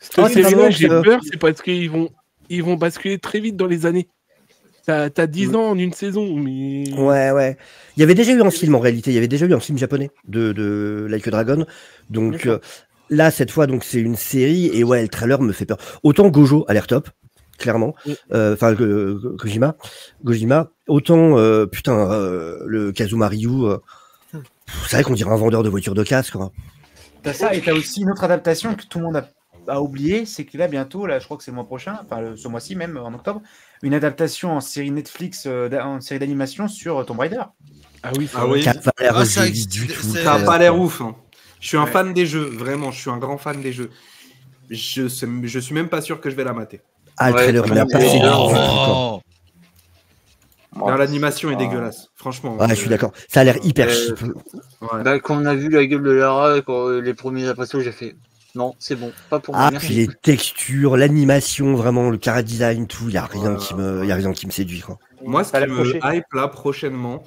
Speaker 8: Cette
Speaker 3: Ah,
Speaker 8: série-là,
Speaker 3: vraiment,
Speaker 8: j'ai
Speaker 3: c'est-
Speaker 8: peur, c'est parce qu'ils vont basculer très vite dans les années. T'as 10 ans en une saison, mais.
Speaker 3: Ouais. Il y avait déjà eu un film en réalité. Il y avait déjà eu un film japonais de Like a Dragon. Donc là, cette fois, donc c'est une série. Et ouais, le trailer me fait peur. Autant Gojo a l'air top, clairement.
Speaker 8: Oui.
Speaker 3: Enfin, Gojima. Autant, le Kazuma Ryu. C'est vrai qu'on dirait un vendeur de voitures de casse, quoi.
Speaker 2: T'as ça, et t'as aussi une autre adaptation que tout le monde a oublié, c'est que là, bientôt, là, je crois que c'est le mois prochain, enfin ce mois-ci même, en octobre, une adaptation en série Netflix, en série d'animation sur Tomb Raider.
Speaker 8: Ah oui, c'est
Speaker 6: Ah
Speaker 8: vrai.
Speaker 6: oui.
Speaker 3: Qui a pas l'air
Speaker 1: Ah, ça,
Speaker 3: joli du tout.
Speaker 1: c'est-
Speaker 6: Ça a
Speaker 3: très-
Speaker 6: pas l'air ouf. Hein. Je suis un
Speaker 2: Ouais.
Speaker 6: fan des jeux, vraiment. Je suis un grand fan des jeux. Je suis même pas sûr que je vais la mater.
Speaker 3: Ah, le
Speaker 7: Ouais,
Speaker 3: trailer, il a pas
Speaker 7: mais-
Speaker 3: séduit du tout, quoi.
Speaker 1: Oh.
Speaker 6: Non, l'animation est
Speaker 9: Ah.
Speaker 6: dégueulasse, franchement.
Speaker 3: Ouais, je suis d'accord. Ça a l'air hyper cheap.
Speaker 6: Ouais.
Speaker 7: Bah, quand on a vu la gueule de Lara, les premiers impressions, j'ai fait non, c'est bon, pas pour moi.
Speaker 3: Ah,
Speaker 7: Merci.
Speaker 3: puis les textures, l'animation, vraiment, le chara design, tout, il y a rien
Speaker 6: Ouais.
Speaker 3: qui me séduit, quoi.
Speaker 6: Moi, ce
Speaker 2: Ça a
Speaker 6: qui
Speaker 2: l'air
Speaker 6: me
Speaker 2: coché.
Speaker 6: hype là prochainement,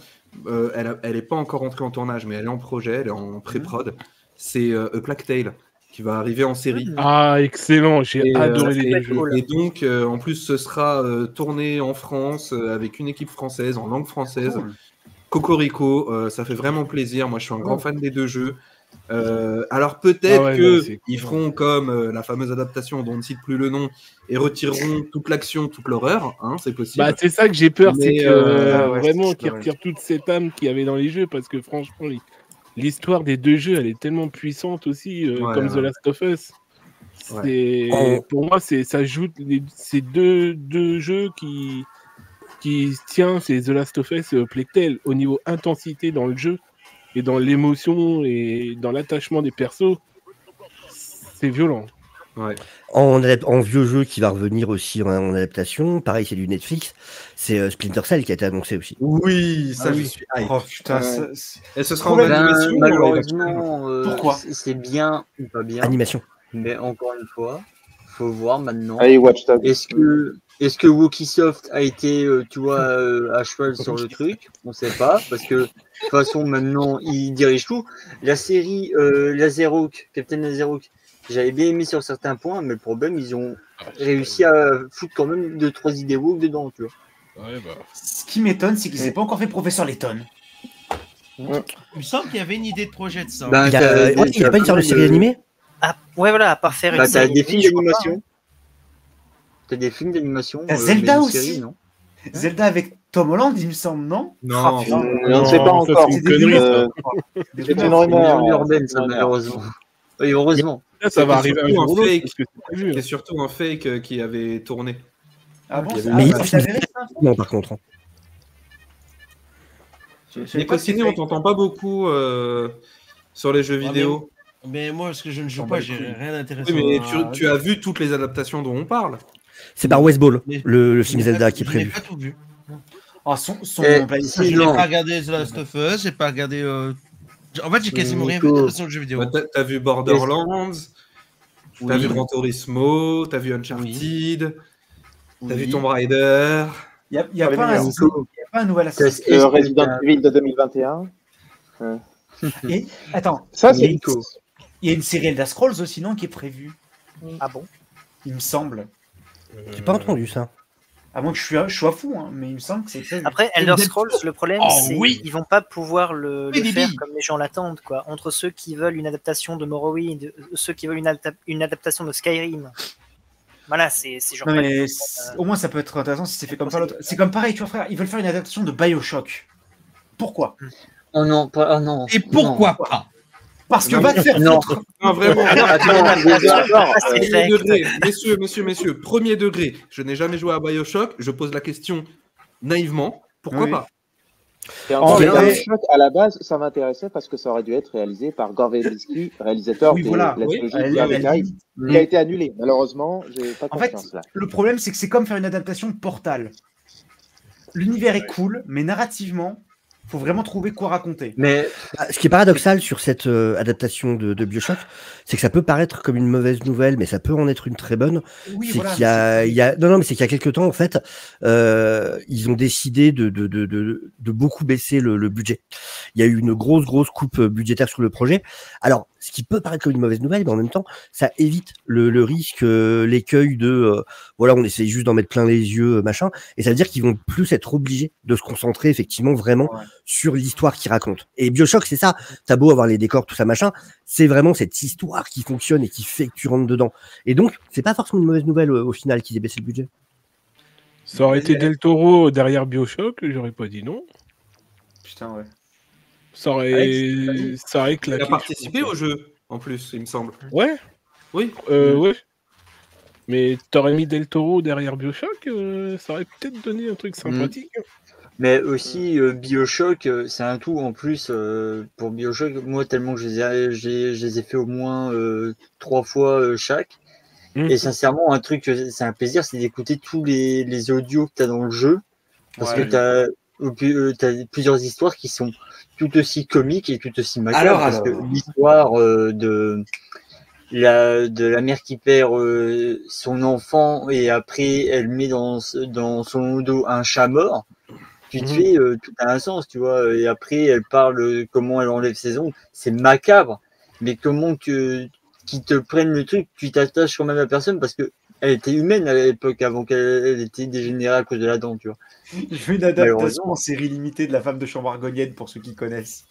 Speaker 6: elle est pas encore entrée en tournage, mais elle est en projet, elle est en pré-prod. C'est A Plague Tale qui va arriver en série.
Speaker 8: Ah, excellent, j'ai
Speaker 6: Et,
Speaker 8: adoré les
Speaker 6: et-
Speaker 8: deux jeux.
Speaker 6: et donc, en plus, ce sera tourné en France avec une équipe française, en langue française.
Speaker 2: Cool.
Speaker 6: Cocorico, ça fait vraiment plaisir. Moi, je suis un grand fan des deux jeux. Alors peut-être
Speaker 8: Ah ouais,
Speaker 6: que
Speaker 8: non, c'est cool.
Speaker 6: ils feront comme la fameuse adaptation dont on ne cite plus le nom et retireront toute l'action, toute l'horreur. Hein, c'est possible.
Speaker 8: Bah, c'est ça que j'ai peur, c'est
Speaker 6: Mais,
Speaker 8: que
Speaker 2: ouais,
Speaker 8: vraiment
Speaker 2: c'est
Speaker 8: qu'ils
Speaker 2: vrai.
Speaker 8: retirent toute cette âme qu'il y avait dans les jeux, parce que franchement, l'histoire des deux jeux, elle est tellement puissante aussi,
Speaker 6: Ouais,
Speaker 8: comme The
Speaker 6: ouais.
Speaker 8: Last of Us.
Speaker 6: Ouais.
Speaker 8: Pour moi, ça joue ces deux jeux qui tient, c'est The Last of Us et Plague Tale au niveau intensité dans le jeu et dans l'émotion et dans l'attachement des persos. C'est violent.
Speaker 6: Ouais.
Speaker 3: En vieux jeu qui va revenir aussi en adaptation, pareil, c'est du Netflix, c'est Splinter Cell qui a été annoncé aussi.
Speaker 6: Oui, ça
Speaker 2: Ah
Speaker 6: je
Speaker 2: oui.
Speaker 6: suis hype.
Speaker 2: Oh putain,
Speaker 9: Ouais.
Speaker 6: Et ce sera en
Speaker 2: Ben,
Speaker 6: animation ou en
Speaker 7: Malheureusement,
Speaker 2: Pourquoi
Speaker 7: c'est bien ou pas bien.
Speaker 3: Animation.
Speaker 7: Mais encore une fois, faut voir maintenant.
Speaker 9: Allez, Watch Dogs.
Speaker 7: Est-ce que Wookiesoft a été, tu vois, à cheval sur le truc? On sait pas, parce que de toute façon, maintenant, il dirige tout. La série Laserhawk, Captain Laserhawk, j'avais bien aimé sur certains points, mais le problème, ils ont réussi à foutre quand même 2-3 idées woke dedans, tu vois.
Speaker 8: Ouais, bah.
Speaker 2: Ce qui m'étonne, c'est qu'ils n'aient pas encore fait Professeur Layton.
Speaker 1: Il me semble qu'il y avait une idée de projet de ça.
Speaker 7: Ben,
Speaker 3: Il y a pas une sorte de série animée?
Speaker 4: Ah, ouais, voilà, à part faire une
Speaker 7: Bah, t'as
Speaker 4: série
Speaker 7: des
Speaker 4: animée,
Speaker 7: films
Speaker 4: je crois pas,
Speaker 7: d'animation. T'as des films d'animation.
Speaker 2: T'as
Speaker 7: mais
Speaker 2: Zelda
Speaker 7: une
Speaker 2: aussi.
Speaker 7: série, non?
Speaker 2: Zelda avec Tom Holland, il me semble, non?
Speaker 6: Non,
Speaker 2: putain.
Speaker 9: On ne sait pas
Speaker 8: ça,
Speaker 9: encore.
Speaker 8: c'est une connerie, ça.
Speaker 2: Des
Speaker 9: C'est une
Speaker 2: rumeurs.
Speaker 9: rumeur.
Speaker 7: C'est une légende urbaine, ça, malheureusement. Oui, heureusement.
Speaker 8: Là, ça va arriver un
Speaker 6: surtout
Speaker 8: jour
Speaker 6: un
Speaker 8: ou l'autre,
Speaker 6: fake.
Speaker 8: parce que c'est prévu.
Speaker 6: c'est surtout un fake qui avait tourné.
Speaker 2: Ah bon,
Speaker 3: Mais il y a
Speaker 2: c'est
Speaker 3: un film
Speaker 2: avéré, ça
Speaker 3: non, par contre. hein.
Speaker 2: Je savais
Speaker 6: Nico
Speaker 2: pas que
Speaker 6: Ciné,
Speaker 2: c'était
Speaker 6: on t'entend pas beaucoup sur les jeux
Speaker 1: Ouais,
Speaker 6: vidéo.
Speaker 1: Mais moi, parce que je ne joue
Speaker 2: T'en
Speaker 1: pas,
Speaker 2: bats les
Speaker 1: j'ai
Speaker 2: couilles.
Speaker 1: rien d'intéressant.
Speaker 6: Oui, mais
Speaker 1: à-
Speaker 6: tu as vu toutes les adaptations dont on parle.
Speaker 3: C'est par Westball,
Speaker 1: Mais-
Speaker 3: le
Speaker 1: je
Speaker 3: film
Speaker 1: n'ai pas-
Speaker 3: Zelda qui est
Speaker 1: Je n'ai
Speaker 3: prévu.
Speaker 1: pas tout vu.
Speaker 2: Oh, son
Speaker 7: Eh,
Speaker 2: playlist,
Speaker 7: si,
Speaker 1: Je n'ai
Speaker 7: non.
Speaker 1: pas regardé The Last of Us, j'ai pas regardé. En fait, j'ai quasiment rien vu
Speaker 7: Nico.
Speaker 1: de la façon de jeux vidéo.
Speaker 6: Ouais, t'as vu Borderlands, t'as
Speaker 1: Oui.
Speaker 6: vu Gran Turismo, t'as vu Uncharted, t'as vu
Speaker 1: Oui.
Speaker 6: Tomb Raider.
Speaker 2: Il n'y a,
Speaker 5: Allez,
Speaker 2: pas
Speaker 5: Miguel.
Speaker 2: un nouvel Assassin's
Speaker 7: Qu'est-ce
Speaker 2: Creed.
Speaker 7: que-
Speaker 9: Resident Evil de 2021.
Speaker 2: Et attends,
Speaker 9: Ça,
Speaker 2: il y a
Speaker 9: c'est
Speaker 2: une- il y a une série Elder Scrolls aussi, non, qui est prévue,
Speaker 4: Ah bon?
Speaker 2: il me semble.
Speaker 3: J'ai pas entendu ça.
Speaker 2: À moins que je sois fou, hein, mais il me semble que c'est prévu.
Speaker 4: Après, Elder Scrolls, le problème,
Speaker 1: Oh,
Speaker 4: c'est
Speaker 1: oui.
Speaker 4: qu'ils vont pas pouvoir le
Speaker 1: Oui,
Speaker 4: faire
Speaker 1: Bibi.
Speaker 4: comme les gens l'attendent, quoi. Entre ceux qui veulent une adaptation de Morrowind, ceux qui veulent une adaptation de Skyrim. Voilà, c'est genre.
Speaker 2: Non,
Speaker 4: pas-
Speaker 2: mais au moins ça peut être intéressant si c'est fait comme ça. L'autre, c'est comme pareil, tu vois, frère, ils veulent faire une adaptation de BioShock. Pourquoi?
Speaker 7: Oh non, pas, oh non.
Speaker 1: Et pourquoi pas?
Speaker 2: Parce que
Speaker 6: Non,
Speaker 2: va te faire
Speaker 7: non.
Speaker 2: foutre.
Speaker 6: Non, vraiment.
Speaker 9: Attends, déjà, non,
Speaker 4: c'est
Speaker 6: Premier
Speaker 4: direct.
Speaker 6: degré, messieurs, premier degré. Je n'ai jamais joué à Bioshock. Je pose la question naïvement. Pourquoi
Speaker 2: Oui.
Speaker 6: pas?
Speaker 9: Et
Speaker 2: En
Speaker 9: encore,
Speaker 2: vrai-
Speaker 9: BioShock, à la base, ça m'intéressait parce que ça aurait dû être réalisé par Gore Verbinski, réalisateur
Speaker 2: Oui,
Speaker 9: de
Speaker 2: voilà.
Speaker 9: la
Speaker 6: Oui,
Speaker 9: trilogie
Speaker 2: Elle-
Speaker 9: Pirates des
Speaker 2: elle-
Speaker 9: Caraïbes. Il a été annulé. Malheureusement, j'ai pas
Speaker 2: En fait,
Speaker 9: confiance là.
Speaker 2: le problème, c'est que c'est comme faire une adaptation de Portal. L'univers est cool, mais narrativement, faut vraiment trouver quoi raconter.
Speaker 7: Mais
Speaker 3: Ah, ce qui est paradoxal sur cette adaptation de BioShock, c'est que ça peut paraître comme une mauvaise nouvelle, mais ça peut en être une très bonne.
Speaker 2: Oui,
Speaker 3: C'est
Speaker 2: voilà,
Speaker 3: qu'il y a,
Speaker 2: mais
Speaker 3: il y a, non, non, mais c'est qu'il y a quelques temps, en fait, ils ont décidé de beaucoup baisser le budget. Il y a eu une grosse coupe budgétaire sur le projet. Alors, ce qui peut paraître comme une mauvaise nouvelle, mais en même temps, ça évite le risque, l'écueil de, voilà, on essaye juste d'en mettre plein les yeux, machin. Et ça veut dire qu'ils vont plus être obligés de se concentrer effectivement vraiment
Speaker 2: Ouais.
Speaker 3: sur l'histoire qu'ils racontent. Et BioShock, c'est ça. T'as beau avoir les décors, tout ça, machin. C'est vraiment cette histoire qui fonctionne et qui fait que tu rentres dedans. Et donc, c'est pas forcément une mauvaise nouvelle au final qu'ils aient baissé le budget.
Speaker 8: Ça aurait été Del Toro derrière Bioshock, j'aurais pas dit non.
Speaker 2: Putain, ouais.
Speaker 8: Ça aurait
Speaker 6: Il
Speaker 8: claqué.
Speaker 6: a participé au jeu, en plus, il me semble.
Speaker 8: Ouais,
Speaker 6: Oui.
Speaker 8: ouais. Mais t'aurais mis Del Toro derrière Bioshock, ça aurait peut-être donné un truc sympathique.
Speaker 7: Mais aussi, BioShock, c'est un tout en plus. Pour BioShock, moi, tellement que je les ai fait au moins 3 fois chaque. Et sincèrement, un truc, c'est un plaisir, c'est d'écouter tous les audios que tu as dans le jeu. Parce
Speaker 2: Ouais.
Speaker 7: que tu as plusieurs histoires qui sont tout aussi comiques et tout aussi macabres.
Speaker 6: Alors,
Speaker 7: parce que l'histoire de la mère qui perd son enfant et après elle met dans son dos un chat mort, tu te fais tout a un sens, tu vois. Et après elle parle comment elle enlève ses ongles, c'est macabre, mais comment qu'ils te prennent le truc, tu t'attaches quand même à la personne parce que elle était humaine à l'époque avant qu'elle était dégénérée à cause de la dent, tu vois.
Speaker 2: Je fais une adaptation en série limitée de la femme de chambre argonienne pour ceux qui connaissent.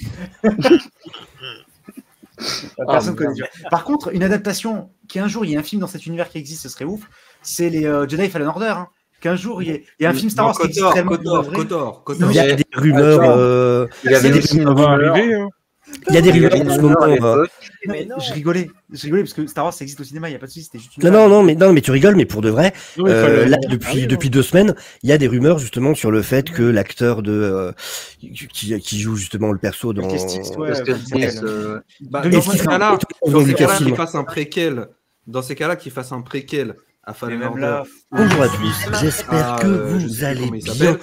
Speaker 2: Personne connaît. Par contre, une adaptation qui un jour il y a un film dans cet univers qui existe, ce serait ouf. C'est les Jedi Fallen Order. Hein. Qu'un jour il y a un film Star Wars qui existe réellement.
Speaker 6: Kotor.
Speaker 3: Il y a des rumeurs.
Speaker 7: Il y avait
Speaker 3: des
Speaker 7: aussi
Speaker 8: Ça va arriver, hein.
Speaker 3: Il y a des rumeurs en ce moment.
Speaker 7: à l'époque.
Speaker 4: Mais non.
Speaker 2: Je rigolais parce que Star Wars ça existe au cinéma, il n'y a pas de souci, c'était juste une
Speaker 3: Non, mais tu rigoles, mais pour de vrai,
Speaker 8: Non, il fallait-
Speaker 3: là,
Speaker 8: Ah oui,
Speaker 3: depuis 2 semaines, il y a des rumeurs justement sur le fait que l'acteur qui joue justement le perso dans.
Speaker 7: Parce que
Speaker 6: Bah,
Speaker 2: De
Speaker 6: dans
Speaker 2: Lucasfilm.
Speaker 6: ces cas-là,
Speaker 3: Dans
Speaker 6: dans ces cas-là,
Speaker 3: Lucasfilm.
Speaker 6: qu'il fasse un préquel. Dans ces cas-là, qu'il fasse un préquel à
Speaker 2: Mais
Speaker 6: Fallen
Speaker 2: même
Speaker 6: Order.
Speaker 2: là,
Speaker 3: Bonjour à tous, j'espère
Speaker 6: Ah,
Speaker 3: que
Speaker 6: je sais
Speaker 3: vous
Speaker 6: plus
Speaker 3: allez
Speaker 6: comment il
Speaker 3: bien.
Speaker 6: s'appelle.